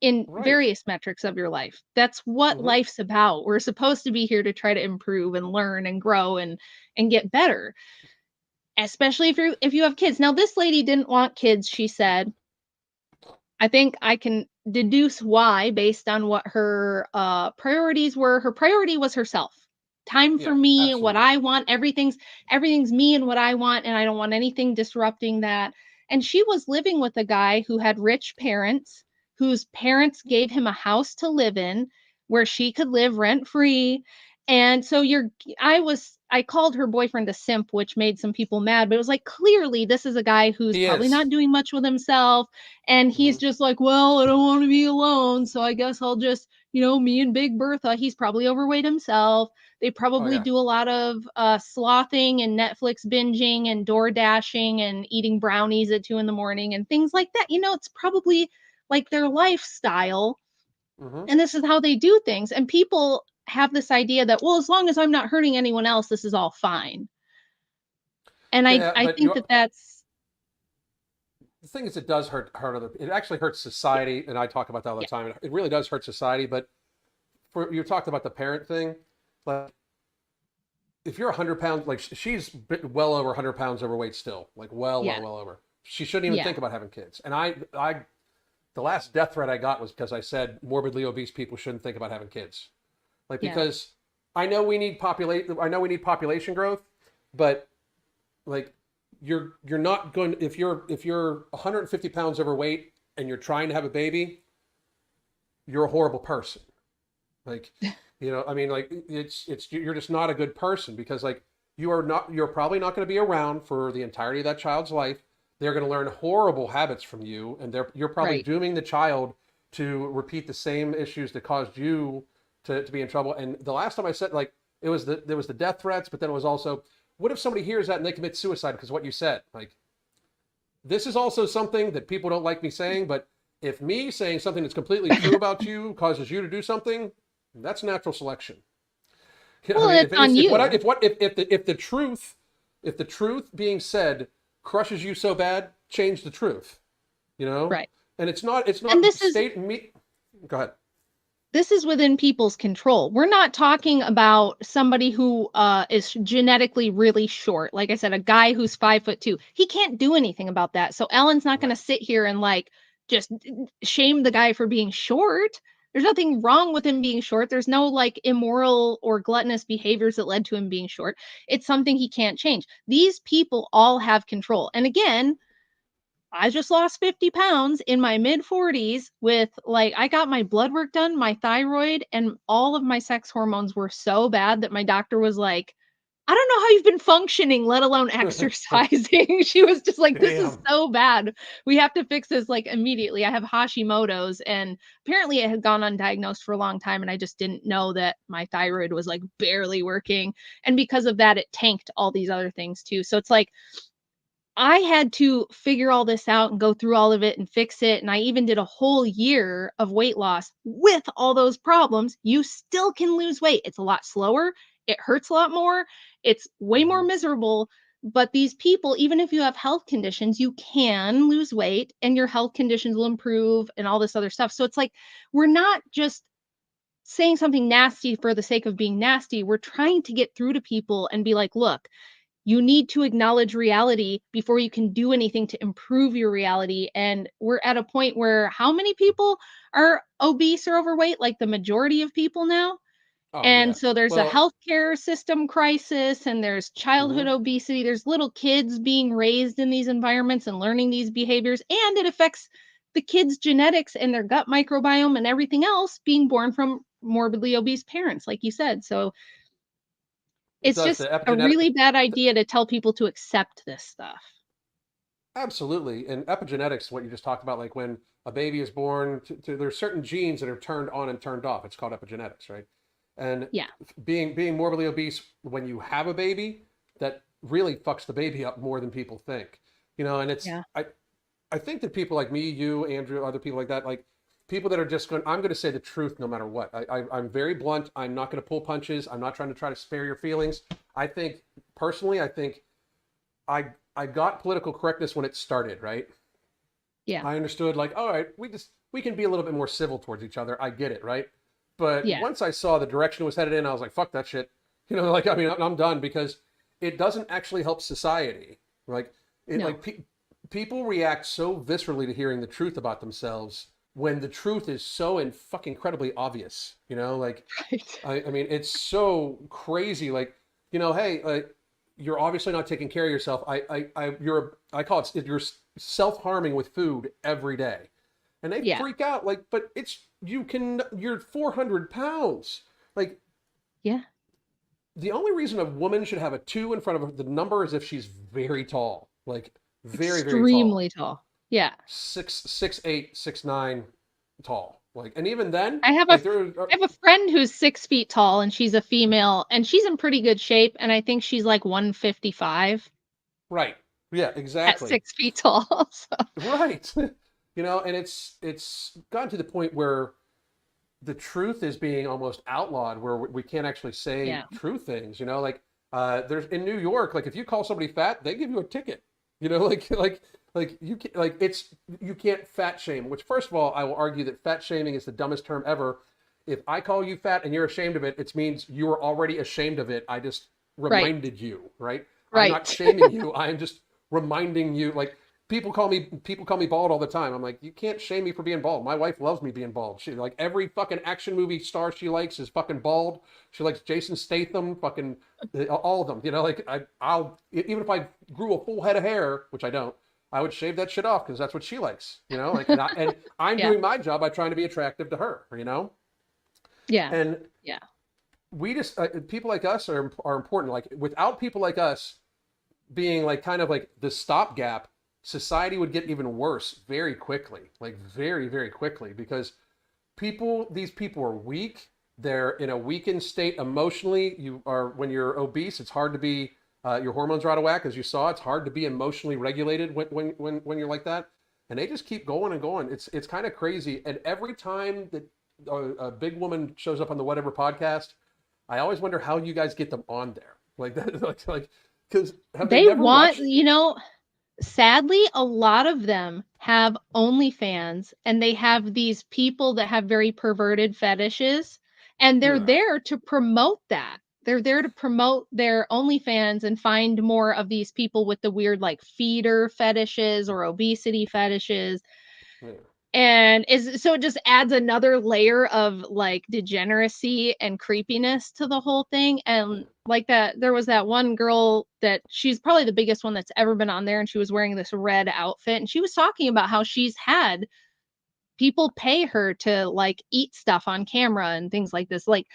in Right. various metrics of your life? That's what life's about. We're supposed to be here to try to improve and learn and grow and get better, especially if you have kids. Now, this lady didn't want kids, she said. I think I can deduce why based on what her priorities were. Her priority was herself. Time for Yeah, me, what absolutely. I want, everything's me and what I want, and I don't want anything disrupting that. And she was living with a guy who had rich parents, whose parents gave him a house to live in where she could live rent free. And so I called her boyfriend a simp, which made some people mad, but it was like, clearly this is a guy who's He probably is. not doing much with himself, and he's just like, well, I don't want to be alone, so I guess I'll just, me and Big Bertha. He's probably overweight himself. They Oh probably yeah. do a lot of slothing and Netflix binging and door dashing and eating brownies at 2 a.m. and things like that. It's probably like their lifestyle, and this is how they do things. And people have this idea that, well, as long as I'm not hurting anyone else, this is all fine. And I Yeah, I but think that that's the thing is, it does hurt other. It actually hurts society, and I talk about that all the yeah, time. It really does hurt society. But you talked about the parent thing, like if you're 100 pounds, like she's well over 100 pounds overweight still, like yeah, well over. She shouldn't even yeah, think about having kids. And the last death threat I got was because I said morbidly obese people shouldn't think about having kids, like yeah, because I know we need population growth, but like you're not going if you're 150 pounds overweight and you're trying to have a baby, you're a horrible person. Like, I mean, like you're just not a good person because like you're probably not going to be around for the entirety of that child's life. They're going to learn horrible habits from you, and you're probably right. dooming the child to repeat the same issues that caused you to be in trouble. And the last time I said, like, there was the death threats, but then it was also, what if somebody hears that and they commit suicide because of what you said? Like, this is also something that people don't like me saying, but if me saying something that's completely true about you causes you to do something, that's natural selection. I Well, mean, it's on you. if the truth being said crushes you so bad, change the truth. You know, Right. and it's And not state me. Go ahead. this is within people's control. We're not talking about somebody who is genetically really short. Like I said, a guy who's 5'2". He can't do anything about that. So Ellen's not going to Right. sit here and like just shame the guy for being short. There's nothing wrong with him being short. There's no like immoral or gluttonous behaviors that led to him being short. It's something he can't change. These people all have control. And again, I just lost 50 pounds in my mid 40s with like, I got my blood work done, my thyroid, and all of my sex hormones were so bad that my doctor was like, I don't know how you've been functioning, let alone exercising. She was just like, this is Damn. so bad. We have to fix this like immediately. I have Hashimoto's, and apparently it had gone undiagnosed for a long time. And I just didn't know that my thyroid was like barely working. And because of that, it tanked all these other things too. So it's like, I had to figure all this out and go through all of it and fix it. And I even did a whole year of weight loss with all those problems. You still can lose weight. It's a lot slower. It hurts a lot more. It's way more miserable. But these people, even if you have health conditions, you can lose weight and your health conditions will improve and all this other stuff. So it's like, we're not just saying something nasty for the sake of being nasty. We're trying to get through to people and be like, look, you need to acknowledge reality before you can do anything to improve your reality. And we're at a point where how many people are obese or overweight? Like the majority of people now. Oh And yeah. so there's a Well. healthcare system crisis and there's childhood Mhm. obesity. There's little kids being raised in these environments and learning these behaviors. And it affects the kids' genetics and their gut microbiome and everything else being born from morbidly obese parents, like you said. So It it's does the just a epigenetic. really bad idea to tell people to accept this stuff. Absolutely. And epigenetics, what you just talked about, like when a baby is born, there's certain genes that are turned on and turned off. It's called epigenetics, right? And Yeah. being morbidly obese when you have a baby, that really fucks the baby up more than people think. And Yeah. I think that people like me, you, Andrew, other people like that, like people that are just going, I'm going to say the truth no matter what. I'm very blunt. I'm not going to pull punches. I'm not trying to spare your feelings. I think personally, I got political correctness when it started, right? Yeah. I understood like, all right, we can be a little bit more civil towards each other. I get it, right? But once I saw the direction it was headed in, I was like, fuck that shit. You know, like, I mean, I'm done, because it doesn't actually help society. Like, people react so viscerally to hearing the truth about themselves when the truth is so fucking incredibly obvious, you know, like, I mean, it's so crazy. Like, you know, hey, like, you're obviously not taking care of yourself. I call it, you're self-harming with food every day. And they freak out, like, but you're 400 pounds. Like, the only reason a woman should have a 2 in front of the number is if she's very tall, like very, extremely tall. Yeah. 6'8", 6'9", tall. Like, and even then, I have like, I have a friend who's 6 feet tall, and she's a female, and she's in pretty good shape. And I think she's like 155. Right. Yeah, exactly. At 6 feet tall. So. Right. You know, and it's gotten to the point where the truth is being almost outlawed, where we can't actually say true things, you know, like, there's in New York, like, if you call somebody fat, they give you a ticket, you know, like you can, like, you can't fat shame, which, first of all, I will argue that fat shaming is the dumbest term ever. If I call you fat and you're ashamed of it, it means you are already ashamed of it. I just reminded you, right? I'm not shaming you. I am just reminding you. Like, people call me bald all the time. I'm like, you can't shame me for being bald. My wife loves me being bald. She, like, every fucking action movie star she likes is fucking bald. She likes Jason Statham, fucking all of them. You know, like, I'll even if I grew a full head of hair, which I don't, I would shave that shit off because that's what she likes. You know, like, and I'm doing my job by trying to be attractive to her. You know. Yeah. And we just people like us are important. Like, without people like us being like kind of like the stopgap, society would get even worse very quickly, like very, very quickly, because these people are weak. They're in a weakened state emotionally. When you're obese, it's hard to be, your hormones are out of whack, as you saw. It's hard to be emotionally regulated when you're like that. And they just keep going and going. It's kind of crazy. And every time that a big woman shows up on the Whatever podcast, I always wonder how you guys get them on there. Like that, like, because they want, you know, sadly, a lot of them have OnlyFans, and they have these people that have very perverted fetishes, and they're there to promote that. They're there to promote their OnlyFans and find more of these people with the weird, like, feeder fetishes or obesity fetishes. And so it just adds another layer of, like, degeneracy and creepiness to the whole thing. And like that, there was that one girl that she's probably the biggest one that's ever been on there, and she was wearing this red outfit, and she was talking about how she's had people pay her to, like, eat stuff on camera and things like this. Like,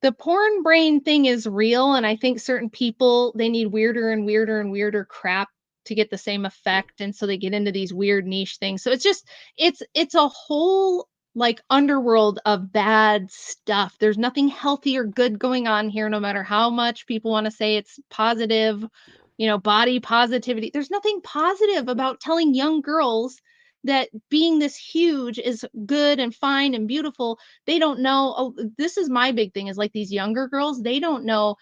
the porn brain thing is real, and I think certain people, they need weirder and weirder and weirder crap to get the same effect, and so they get into these weird niche things. So it's just it's a whole, like, underworld of bad stuff. There's nothing healthy or good going on here, no matter how much people want to say it's positive, you know, body positivity. There's nothing positive about telling young girls that being this huge is good and fine and beautiful. They don't know. Oh, this is my big thing, is like, these younger girls, they don't know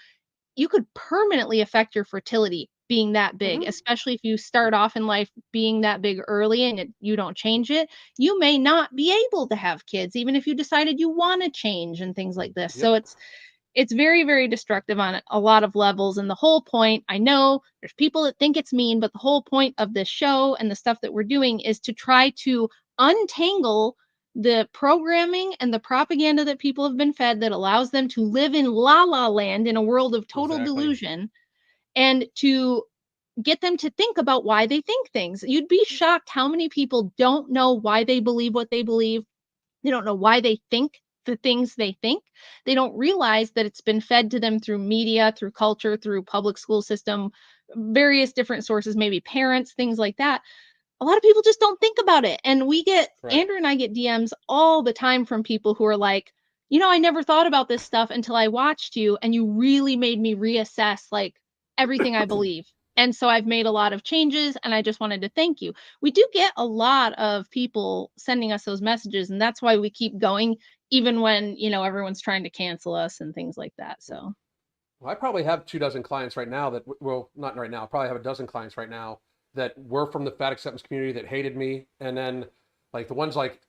you could permanently affect your fertility being that big, especially if you start off in life being that big early and you don't change it. You may not be able to have kids, even if you decided you want to change and things like this. So it's very, very destructive on a lot of levels. And the whole point, I know there's people that think it's mean, but the whole point of this show and the stuff that we're doing is to try to untangle the programming and the propaganda that people have been fed that allows them to live in la la land, in a world of total delusion, and to get them to think about why they think things. You'd be shocked how many people don't know why they believe what they believe. They don't know why they think the things they think. They don't realize that it's been fed to them through media, through culture, through public school system, various different sources, maybe parents, things like that. A lot of people just don't think about it. And Andrew and I get DMs all the time from people who are like, you know, I never thought about this stuff until I watched you, and you really made me reassess, like, everything I believe. And so I've made a lot of changes, and I just wanted to thank you. We do get a lot of people sending us those messages, and that's why we keep going, even when, everyone's trying to cancel us and things like that. So, Well, I probably have 2 dozen clients right now that, well, not right now, I probably have a dozen clients right now that were from the fat acceptance community that hated me. And then like the ones like,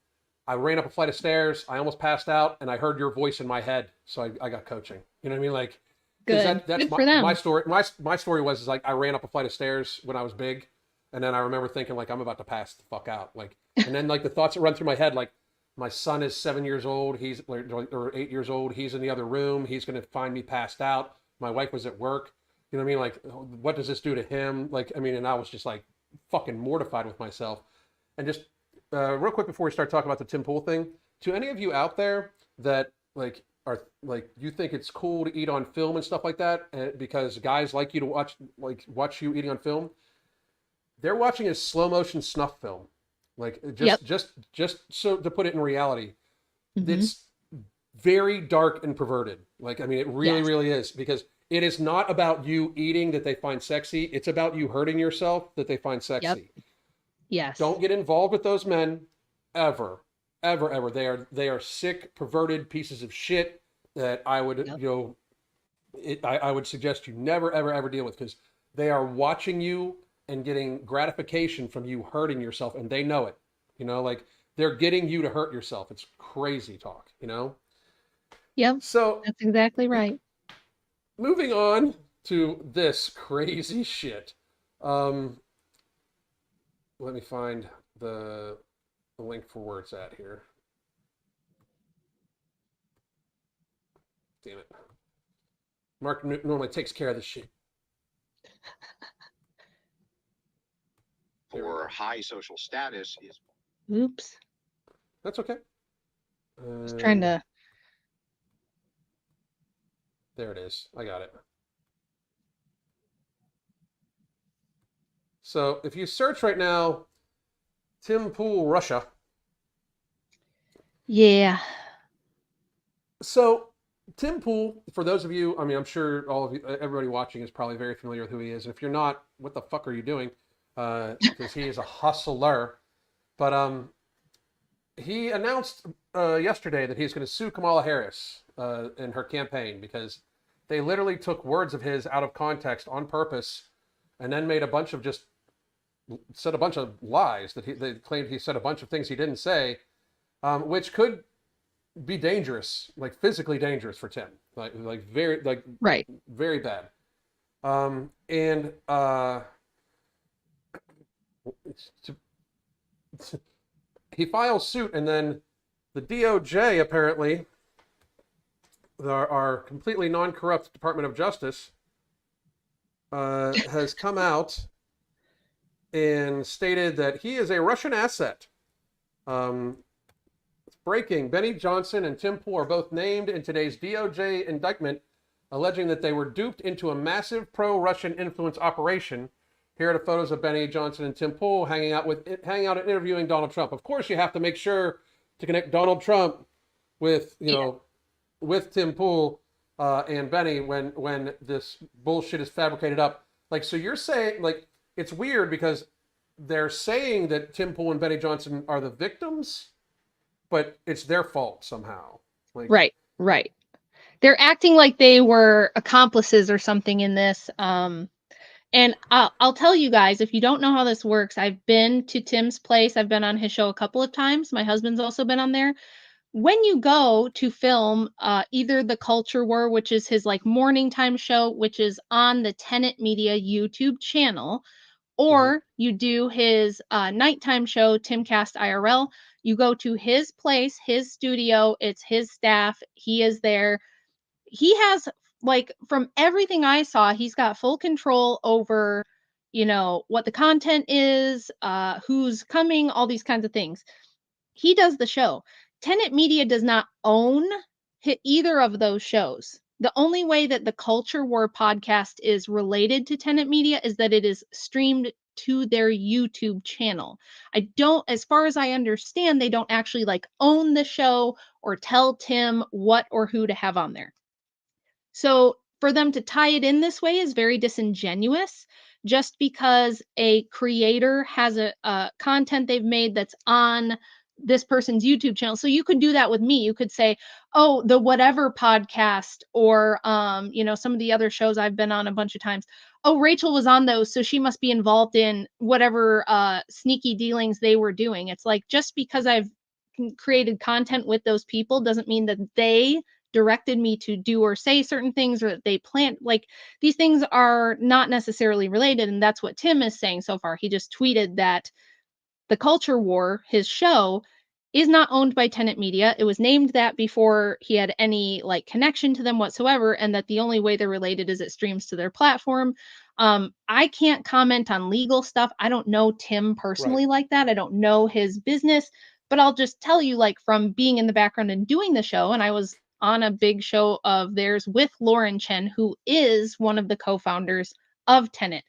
I ran up a flight of stairs, I almost passed out, and I heard your voice in my head. So I got coaching. You know what I mean? Like, good. that's Good for them. my story. My story was is like I ran up a flight of stairs when I was big, and then I remember thinking like I'm about to pass the fuck out. Like, and then like the thoughts that run through my head like my son is 7 years old. He's or 8 years old. He's in the other room. He's going to find me passed out. My wife was at work. You know what I mean? Like, what does this do to him? Like, I mean, and I was just like fucking mortified with myself. And just real quick before we start talking about the Tim Pool thing, to any of you out there that like are like you think it's cool to eat on film and stuff like that, and because guys like you to watch you eating on film, they're watching a slow motion snuff film. Like just so to put it in reality, it's very dark and perverted. Like, I mean, it really, really is, because it is not about you eating that they find sexy. It's about you hurting yourself that they find sexy. Yep. Yes. Don't get involved with those men ever, ever, ever. They are sick, perverted pieces of shit that I would, I would suggest you never, ever, ever deal with, because they are watching you and getting gratification from you hurting yourself, and they know it. Like they're getting you to hurt yourself. It's crazy talk, Yep. So that's exactly right. Moving on to this crazy shit. Let me find the link for where it's at here. Damn it. Mark normally takes care of this shit. For high social status is... Oops. That's okay. Just trying to... There it is. I got it. So if you search right now, Tim Pool, Russia. Yeah. So Tim Pool, for those of you, I mean, I'm sure all of you, everybody watching is probably very familiar with who he is. And if you're not, what the fuck are you doing? Because he is a hustler. But he announced yesterday that he's going to sue Kamala Harris in her campaign, because they literally took words of his out of context on purpose, and then made said a bunch of lies that they claimed he said a bunch of things he didn't say, which could be dangerous, like physically dangerous for Tim, like very right, very bad. He files suit, and then the DOJ, apparently, our completely non-corrupt Department of Justice, has come out and stated that he is a Russian asset. It's breaking. Benny Johnson and Tim Pool are both named in today's DOJ indictment, alleging that they were duped into a massive pro-Russian influence operation. Here are the photos of Benny Johnson and Tim Pool hanging out and interviewing Donald Trump. Of course, you have to make sure to connect Donald Trump with, with Tim Pool and Benny when this bullshit is fabricated up. Like, so you're saying, like, it's weird because they're saying that Tim Pool and Benny Johnson are the victims, but it's their fault somehow. Like, right. They're acting like they were accomplices or something in this. And I'll tell you guys, if you don't know how this works, I've been to Tim's place. I've been on his show a couple of times. My husband's also been on there. When you go to film either The Culture War, which is his like morning time show, which is on the Tenet Media YouTube channel, or you do his nighttime show, Timcast IRL, you go to his place, his studio, it's his staff, he is there. He has, like, from everything I saw, he's got full control over, what the content is, who's coming, all these kinds of things. He does the show. Tenet Media does not own either of those shows. The only way that the Culture War podcast is related to Tenet Media is that it is streamed to their YouTube channel. As far as I understand, they don't actually like own the show or tell Tim what or who to have on there. So for them to tie it in this way is very disingenuous, just because a creator has a content they've made that's on this person's YouTube channel. So you could do that with me. You could say, oh, the whatever podcast, or some of the other shows I've been on a bunch of times. Oh, Rachel was on those, so she must be involved in whatever sneaky dealings they were doing. It's like, just because I've created content with those people doesn't mean that they directed me to do or say certain things, or that they planned. Like, these things are not necessarily related, and that's what Tim is saying so far. He just tweeted that the Culture War, his show, is not owned by Tenet Media. It was named that before he had any like connection to them whatsoever, and that the only way they're related is it streams to their platform. I can't comment on legal stuff. I don't know Tim personally like that. I don't know his business, but I'll just tell you, like, from being in the background and doing the show, and I was on a big show of theirs with Lauren Chen, who is one of the co-founders of Tenet.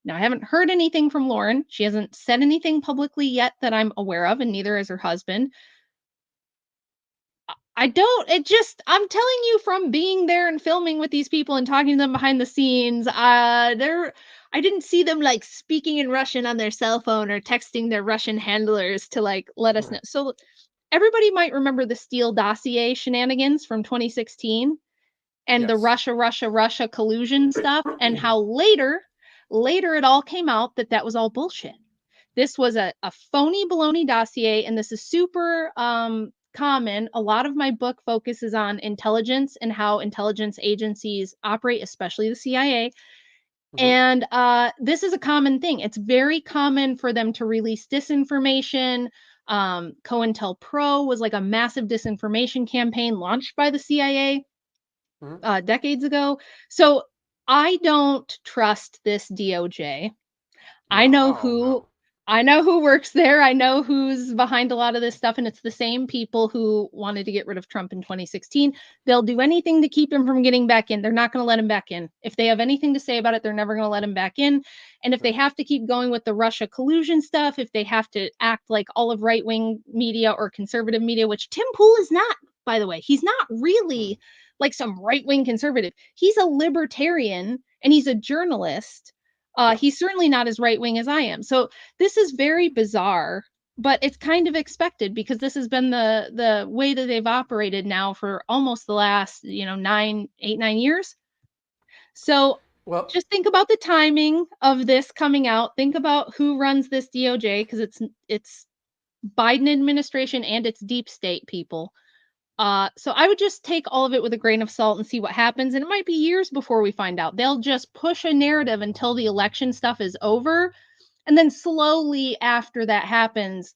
Now, I haven't heard anything from Lauren. She hasn't said anything publicly yet that I'm aware of, and neither has her husband. I'm telling you, from being there and filming with these people and talking to them behind the scenes, I didn't see them like speaking in Russian on their cell phone or texting their Russian handlers to like let us know. So everybody might remember the Steele dossier shenanigans from 2016 and the Russia collusion stuff, and how later it all came out that was all bullshit. This was a phony baloney dossier, and this is super common. A lot of my book focuses on intelligence and how intelligence agencies operate, especially the CIA. And this is a common thing. It's very common for them to release disinformation. COINTELPRO was like a massive disinformation campaign launched by the CIA decades ago. So I don't trust this DOJ. I know who works there. I know who's behind a lot of this stuff, and it's the same people who wanted to get rid of Trump in 2016. They'll do anything to keep him from getting back in. They're not going to let him back in. If they have anything to say about it, they're never going to let him back in. And if they have to keep going with the Russia collusion stuff, if they have to act like all of right-wing media or conservative media, which Tim Pool is not, by the way, he's not really like some right-wing conservative. He's a libertarian, and he's a journalist. He's certainly not as right-wing as I am. So this is very bizarre, but it's kind of expected, because this has been the way that they've operated now for almost the last 9 years. So just think about the timing of this coming out. Think about who runs this DOJ, because it's Biden administration and it's deep state people. So I would just take all of it with a grain of salt and see what happens. And it might be years before we find out. They'll just push a narrative until the election stuff is over. And then slowly after that happens,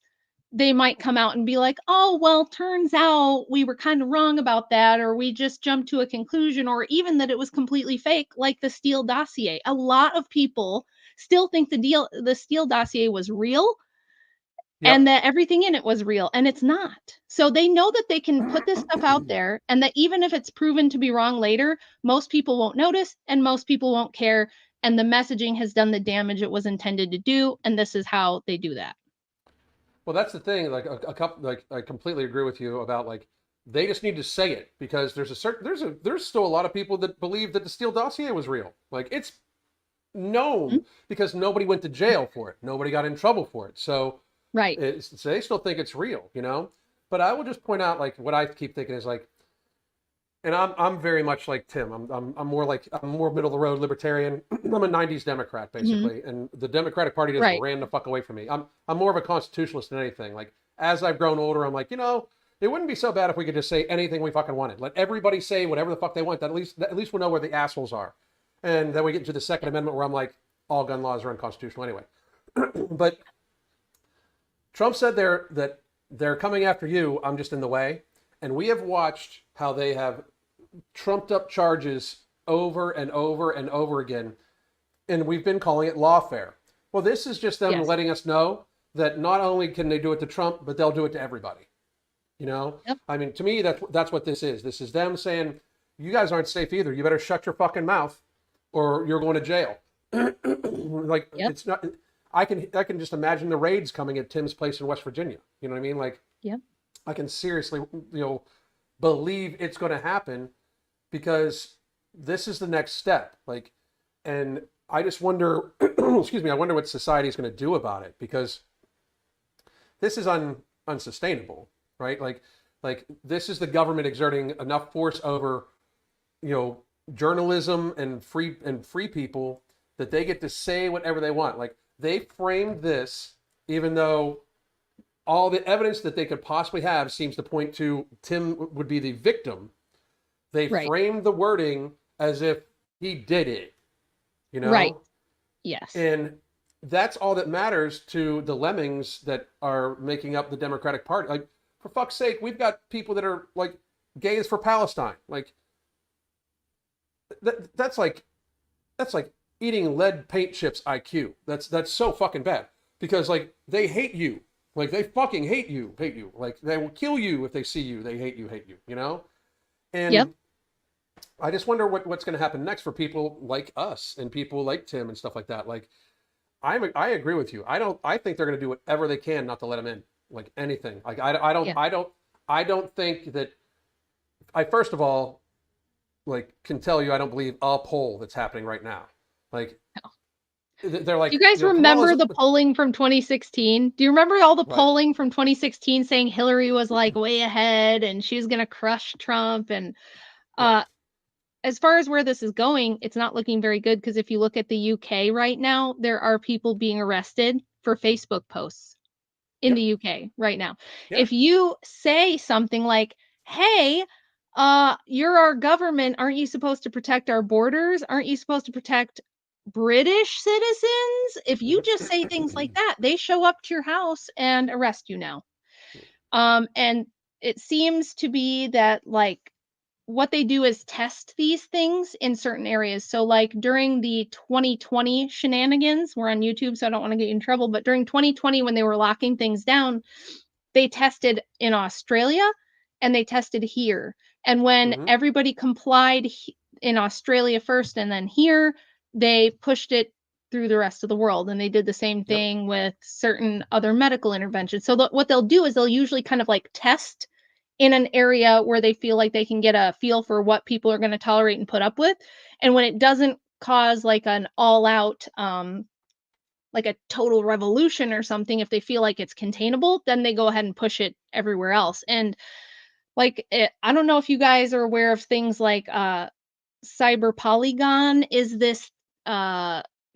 they might come out and be like, oh, well, turns out we were kind of wrong about that, or we just jumped to a conclusion, or even that it was completely fake, like the Steele dossier. A lot of people still think the Steele dossier was real. And that everything in it was real, and it's not. So they know that they can put this stuff out there, and that even if it's proven to be wrong later, most people won't notice and most people won't care. And the messaging has done the damage it was intended to do, and this is how they do that. Well, that's the thing. Like a couple, like I completely agree with you about, like, they just need to say it, because there's still a lot of people that believe that the Steele dossier was real. Like, it's known because nobody went to jail for it, nobody got in trouble for it. So so they still think it's real, But I will just point out, like, what I keep thinking is, like, and I'm very much like Tim. I'm more middle of the road libertarian. I'm a '90s Democrat basically, and the Democratic Party just ran the fuck away from me. I'm more of a constitutionalist than anything. Like, as I've grown older, I'm like, it wouldn't be so bad if we could just say anything we fucking wanted. Let everybody say whatever the fuck they want. At least we'll know where the assholes are. And then we get into the Second Amendment, where I'm like, all gun laws are unconstitutional anyway. But Trump said that they're coming after you. I'm just in the way. And we have watched how they have trumped up charges over and over and over again. And we've been calling it lawfare. Well, this is just them letting us know that not only can they do it to Trump, but they'll do it to everybody. I mean, to me, that's what this is. This is them saying, you guys aren't safe either. You better shut your fucking mouth or you're going to jail. It's not... I can just imagine the raids coming at Tim's place in West Virginia. You know what I mean? Like, I can seriously, believe it's going to happen, because this is the next step. Like, and I just wonder excuse me, I wonder what society is going to do about it, because this is unsustainable, right? Like this is the government exerting enough force over, journalism and free people, that they get to say whatever they want. Like, they framed this, even though all the evidence that they could possibly have seems to point to Tim would be the victim. They framed the wording as if he did it, Right. Yes. And that's all that matters to the lemmings that are making up the Democratic Party. Like, for fuck's sake, we've got people that are like gays for Palestine. Like, that's like eating lead paint chips IQ. That's so fucking bad, because like they hate you. Like, they fucking hate you. Like, they will kill you if they see you. They hate you, And I just wonder what's going to happen next for people like us and people like Tim and stuff like that. Like, I agree with you. I think they're going to do whatever they can not to let him in. Like, anything. Like, I don't think that. I first of all, like, can tell you I don't believe a poll that's happening right now. Like, they're like. Do you guys remember the polling from 2016? Do you remember all the polling from 2016 saying Hillary was like way ahead and she was going to crush Trump? And as far as where this is going, it's not looking very good, because if you look at the UK right now, there are people being arrested for Facebook posts in the UK right now. If you say something like, hey, you're our government, aren't you supposed to protect our borders? Aren't you supposed to protect British citizens? If you just say things like that, they show up to your house and arrest you now. And it seems to be that, like, what they do is test these things in certain areas. So like during the 2020 shenanigans, we're on YouTube, so I don't want to get you in trouble, but during 2020, when they were locking things down, they tested in Australia and they tested here. And when everybody complied in Australia first and then here, they pushed it through the rest of the world. And they did the same thing with certain other medical interventions. So what they'll do is they'll usually kind of like test in an area where they feel like they can get a feel for what people are going to tolerate and put up with. And when it doesn't cause like an all out, like a total revolution or something, if they feel like it's containable, then they go ahead and push it everywhere else. And like, I don't know if you guys are aware of things like Cyber Polygon is this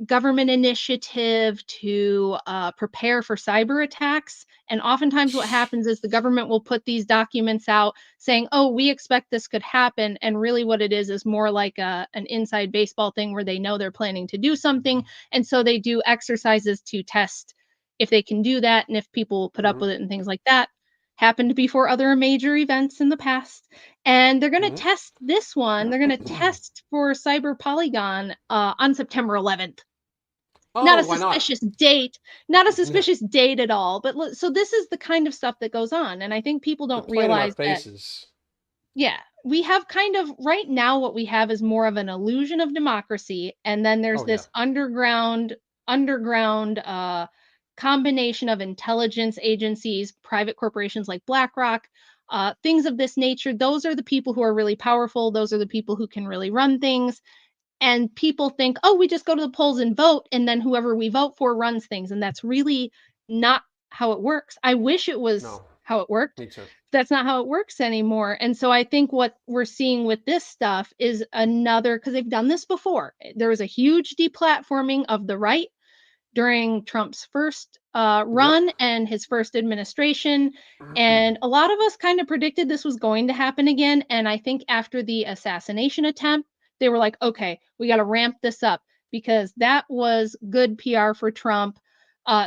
government initiative to prepare for cyber attacks. And oftentimes what happens is the government will put these documents out saying, oh, we expect this could happen. And really what it is more like an inside baseball thing where they know they're planning to do something. And so they do exercises to test if they can do that and if people will put up with it and things like that. Happened before other major events in the past. And they're going to test this one. They're going to test for Cyber Polygon on September 11th. Oh, not a suspicious date, not a suspicious date at all. But so this is the kind of stuff that goes on. And I think people don't realize that. Yeah, we have kind of right now what we have is more of an illusion of democracy. And then there's this underground combination of intelligence agencies, private corporations like BlackRock, things of this nature. Those are the people who are really powerful. Those are the people who can really run things. And people think, oh, we just go to the polls and vote, and then whoever we vote for runs things. And that's really not how it works. I wish it was how it worked. Me too. That's not how it works anymore. And so I think what we're seeing with this stuff is another, because they've done this before. There was a huge deplatforming of the right during Trump's first run and his first administration. And a lot of us kind of predicted this was going to happen again. And I think after the assassination attempt, they were like, okay, we got to ramp this up because that was good PR for Trump.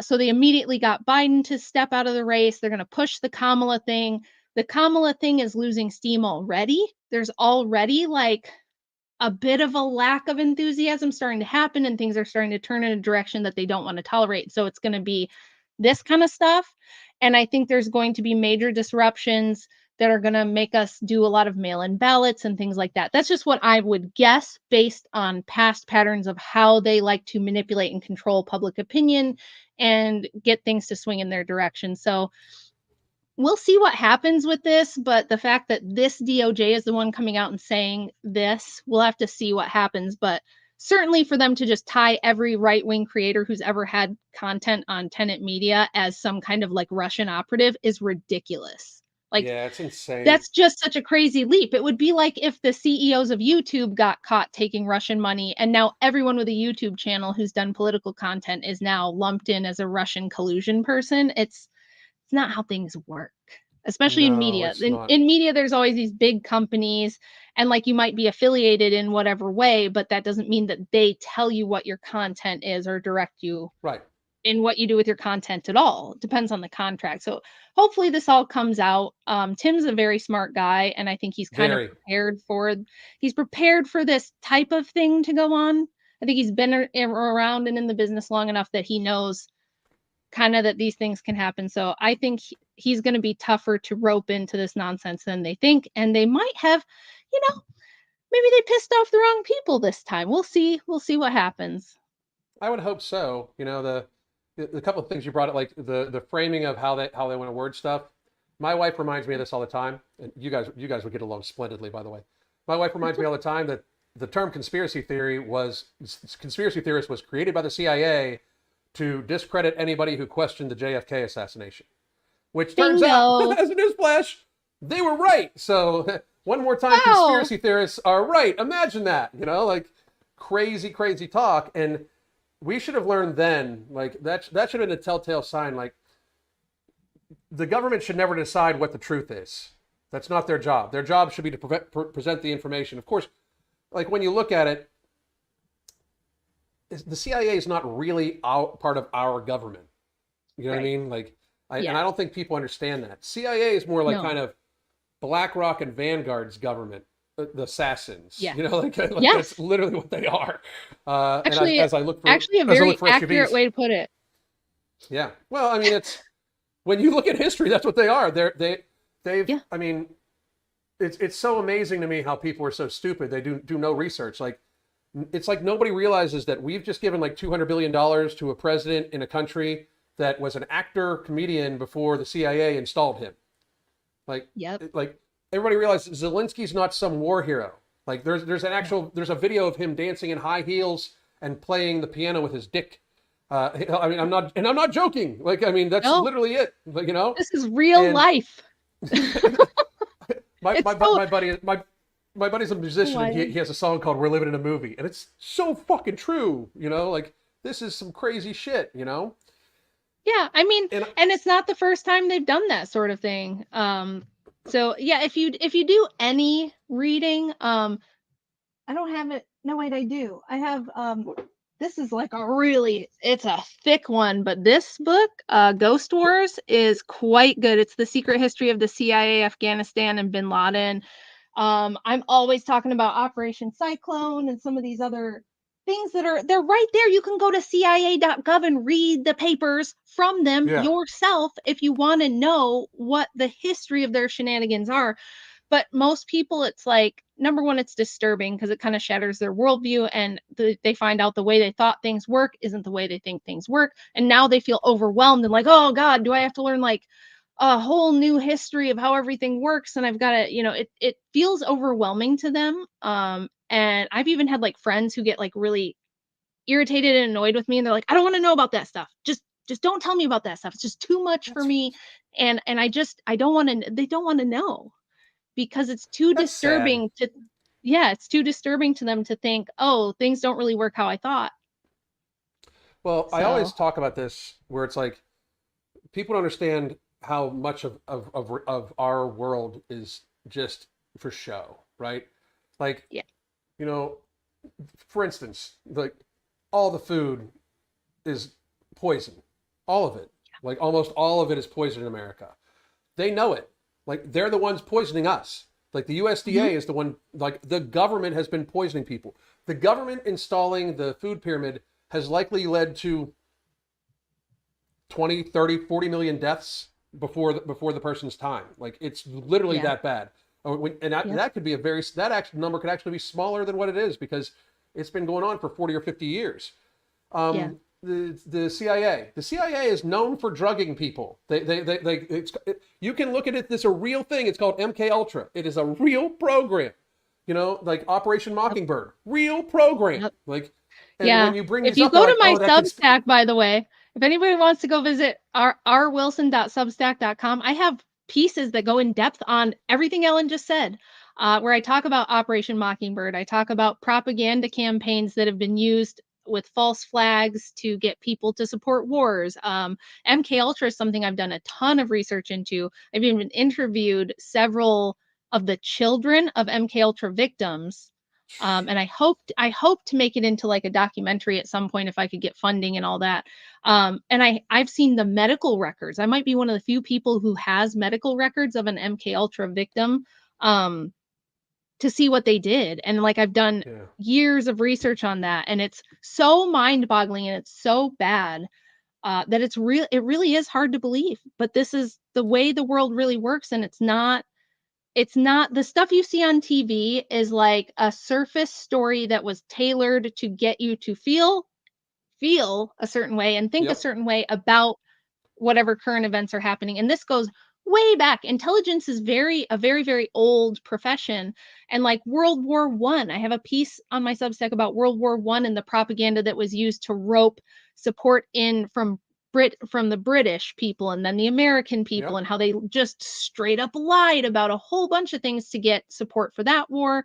So they immediately got Biden to step out of the race. They're going to push the Kamala thing. The Kamala thing is losing steam already. There's already like a bit of a lack of enthusiasm starting to happen, and things are starting to turn in a direction that they don't want to tolerate. So it's going to be this kind of stuff. And I think there's going to be major disruptions that are going to make us do a lot of mail-in ballots and things like that. That's just what I would guess based on past patterns of how they like to manipulate and control public opinion and get things to swing in their direction. So we'll see what happens with this, but the fact that this DOJ is the one coming out and saying this, we'll have to see what happens. But certainly for them to just tie every right-wing creator who's ever had content on Tenet Media as some kind of like Russian operative is ridiculous. Like, Yeah, it's insane. that's just such a crazy leap. It would be like if the CEOs of YouTube got caught taking Russian money, and now everyone with a YouTube channel who's done political content is now lumped in as a Russian collusion person. It's not how things work, especially in No, media. it's not. In media, there's always these big companies, and like you might be affiliated in whatever way, but that doesn't mean that they tell you what your content is or direct you Right. in what you do with your content at all. It depends on the contract. So hopefully this all comes out. Tim's a very smart guy, and I think he's kind Very. of prepared for this type of thing to go on. I think he's been around and in the business long enough that he knows kind of that these things can happen. So I think he's going to be tougher to rope into this nonsense than they think. And they might have, maybe they pissed off the wrong people this time. We'll see. We'll see what happens. I would hope so. The couple of things you brought up, like the framing of how they want to word stuff. My wife reminds me of this all the time, and you guys would get along splendidly, by the way. My wife reminds me all the time that the term conspiracy theorist was created by the CIA to discredit anybody who questioned the JFK assassination, which turns out, as a newsflash, they were right. So one more time, conspiracy theorists are right. Imagine that, like crazy, crazy talk. And we should have learned then, like that should have been a telltale sign. Like the government should never decide what the truth is. That's not their job. Their job should be to present the information. Of course, like when you look at it, the CIA is not really part of our government. You know what I mean? Like, and I don't think people understand that. CIA is more like kind of BlackRock and Vanguard's government, the assassins. Yeah. That's literally what they are. Actually, as I look for, a very accurate way to put it. Yeah. Well, I mean, it's when you look at history, that's what they are. They've. Yeah. I mean, it's so amazing to me how people are so stupid. They do no research. Like, it's like nobody realizes that we've just given like $200 billion to a president in a country that was an actor comedian before the CIA installed him. Like, like everybody realizes Zelensky's not some war hero. Like there's a video of him dancing in high heels and playing the piano with his dick. I mean, I'm not joking. Like, I mean, that's literally it. Like, this is real life. My buddy's a musician, and he has a song called "We're Living in a Movie," and it's so fucking true. Like this is some crazy shit. Yeah, I mean, and it's not the first time they've done that sort of thing. So yeah, if you do any reading, I don't have it. No, wait, I do. I have this is like it's a thick one, but this book, Ghost Wars, is quite good. It's the secret history of the CIA, Afghanistan, and Bin Laden. I'm always talking about Operation Cyclone and some of these other things they're right there. You can go to CIA.gov and read the papers from them yourself if you want to know what the history of their shenanigans are. But most people, it's like, number one, it's disturbing because it kind of shatters their worldview, and they find out the way they thought things work isn't the way they think things work. And now they feel overwhelmed and like, oh God, do I have to learn like a whole new history of how everything works? And I've got to, it feels overwhelming to them. And I've even had like friends who get like really irritated and annoyed with me, and they're like, I don't want to know about that stuff. Just don't tell me about that stuff. It's just too much for me. And I don't want to, they don't want to know. Because it's too disturbing it's too disturbing to them to think, oh, things don't really work how I thought. Well, I always talk about this where it's like people don't understand how much of our world is just for show, right? Like, for instance, like all the food is poison, all of it. Like almost all of it is poison in America. They know it. Like they're the ones poisoning us. Like the USDA is the one, like the government has been poisoning people. The government installing the food pyramid has likely led to 20, 30, 40 million deaths before the person's time. Like it's literally that bad. And that could be that number could actually be smaller than what it is because it's been going on for 40 or 50 years. The CIA is known for drugging people. You can look at it. This is a real thing. It's called MK Ultra. It is a real program. You know, like Operation Mockingbird, real program. Yep. Like, and Yeah. when you bring If these you up, they're go to like, my oh, that Substack, by the way, if anybody wants to go visit rwilson.substack.com, I have pieces that go in depth on everything Ellen just said, where I talk about Operation Mockingbird. I talk about propaganda campaigns that have been used with false flags to get people to support wars. MK Ultra is something I've done a ton of research into. I've even interviewed several of the children of MK Ultra victims. And I hope to make it into like a documentary at some point if I could get funding and all that. And I've seen the medical records. I might be one of the few people who has medical records of an MK Ultra victim, to see what they did. And like I've done years of research on that, and it's so mind-boggling and it's so bad, that it's real. It really is hard to believe, but this is the way the world really works, and it's not the stuff you see on TV is like a surface story that was tailored to get you to feel a certain way and think a certain way about whatever current events are happening. And this goes way back. Intelligence is a very, very old profession. And like World War One, I have a piece on my Substack about World War One and the propaganda that was used to rope support in from the British people and then the American people, and how they just straight up lied about a whole bunch of things to get support for that war.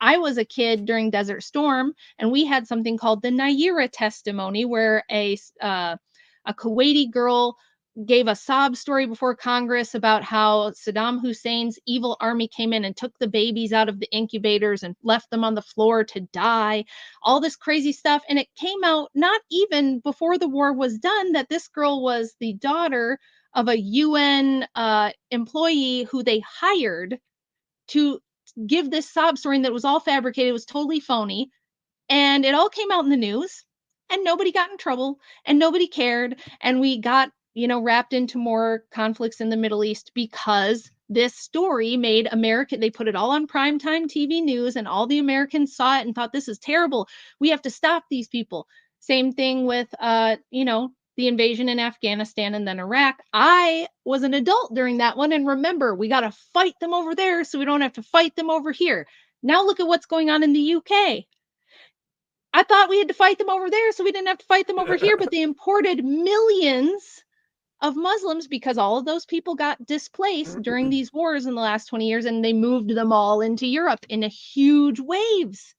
I was a kid during Desert Storm, and we had something called the Naira testimony, where a Kuwaiti girl gave a sob story before Congress about how Saddam Hussein's evil army came in and took the babies out of the incubators and left them on the floor to die, all this crazy stuff. And it came out not even before the war was done that this girl was the daughter of a UN employee who they hired to give this sob story that was all fabricated. It was totally phony. And it all came out in the news, and nobody got in trouble and nobody cared. And we got, wrapped into more conflicts in the Middle East because this story made they put it all on primetime TV news, and all the Americans saw it and thought, this is terrible. We have to stop these people. Same thing with, the invasion in Afghanistan and then Iraq. I was an adult during that one. And remember, we got to fight them over there so we don't have to fight them over here. Now look at what's going on in the UK. I thought we had to fight them over there so we didn't have to fight them over here, but they imported millions of Muslims because all of those people got displaced during these wars in the last 20 years, and they moved them all into Europe in a huge waves.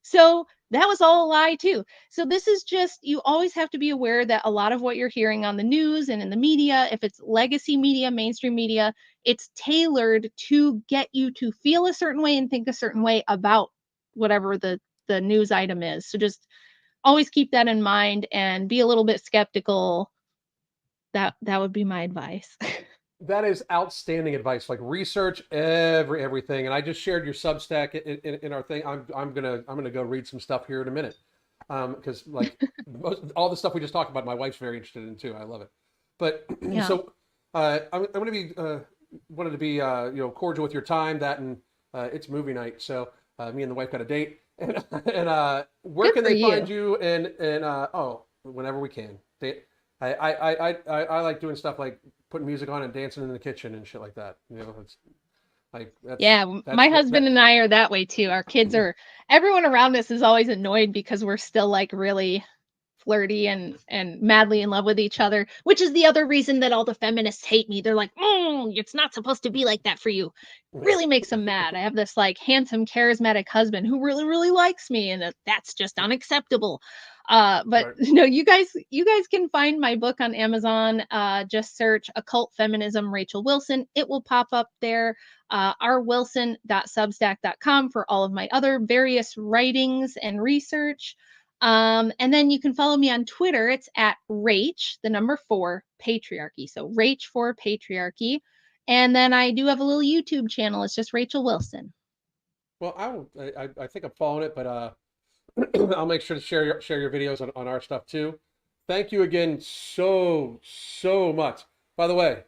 So that was all a lie too. So this is just, you always have to be aware that a lot of what you're hearing on the news and in the media, if it's legacy media, mainstream media, it's tailored to get you to feel a certain way and think a certain way about whatever the news item is. So just always keep that in mind and be a little bit skeptical. That would be my advice. That is outstanding advice. Like, research everything. And I just shared your Substack in our thing. I'm gonna go read some stuff here in a minute, because like all the stuff we just talked about, my wife's very interested in too. I love it. But so I'm gonna be wanted to be cordial with your time. That and it's movie night, so me and the wife got a date. And where can they find you? And whenever we can. I like doing stuff like putting music on and dancing in the kitchen and shit like that. It's like my husband and I are that way too. Our kids are. Everyone around us is always annoyed because we're still like really flirty and madly in love with each other, which is the other reason that all the feminists hate me. They're like, it's not supposed to be like that for you. Really makes them mad. I have this like handsome, charismatic husband who really, really likes me, and that's just unacceptable. But no, you guys can find my book on Amazon. Just search Occult Feminism, Rachel Wilson. It will pop up there. rwilson.substack.com for all of my other various writings and research. And then you can follow me on Twitter. It's at Rach, the number 4, patriarchy. So Rach for patriarchy. And then I do have a little YouTube channel. It's just Rachel Wilson. Well, I think I'm following it, but I'll make sure to share your videos on our stuff too. Thank you again so much. By the way,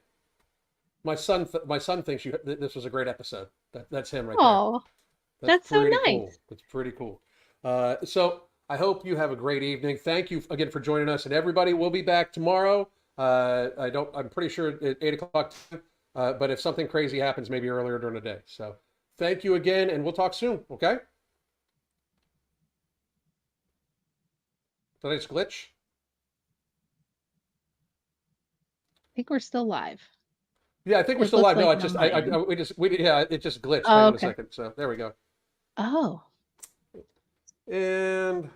my son thinks this was a great episode. That's him right there. That's so nice. Cool. That's pretty cool. So I hope you have a great evening. Thank you again for joining us, and everybody, we'll be back tomorrow. I'm pretty sure at 8 o'clock. But if something crazy happens, maybe earlier during the day. So Thank you again, and we'll talk soon, okay? Did I just glitch? I think we're still live. Yeah, I think we're It still looks live. No, like it just, on my it just glitched. Oh, Hang on a okay. second. So there we go. Oh. And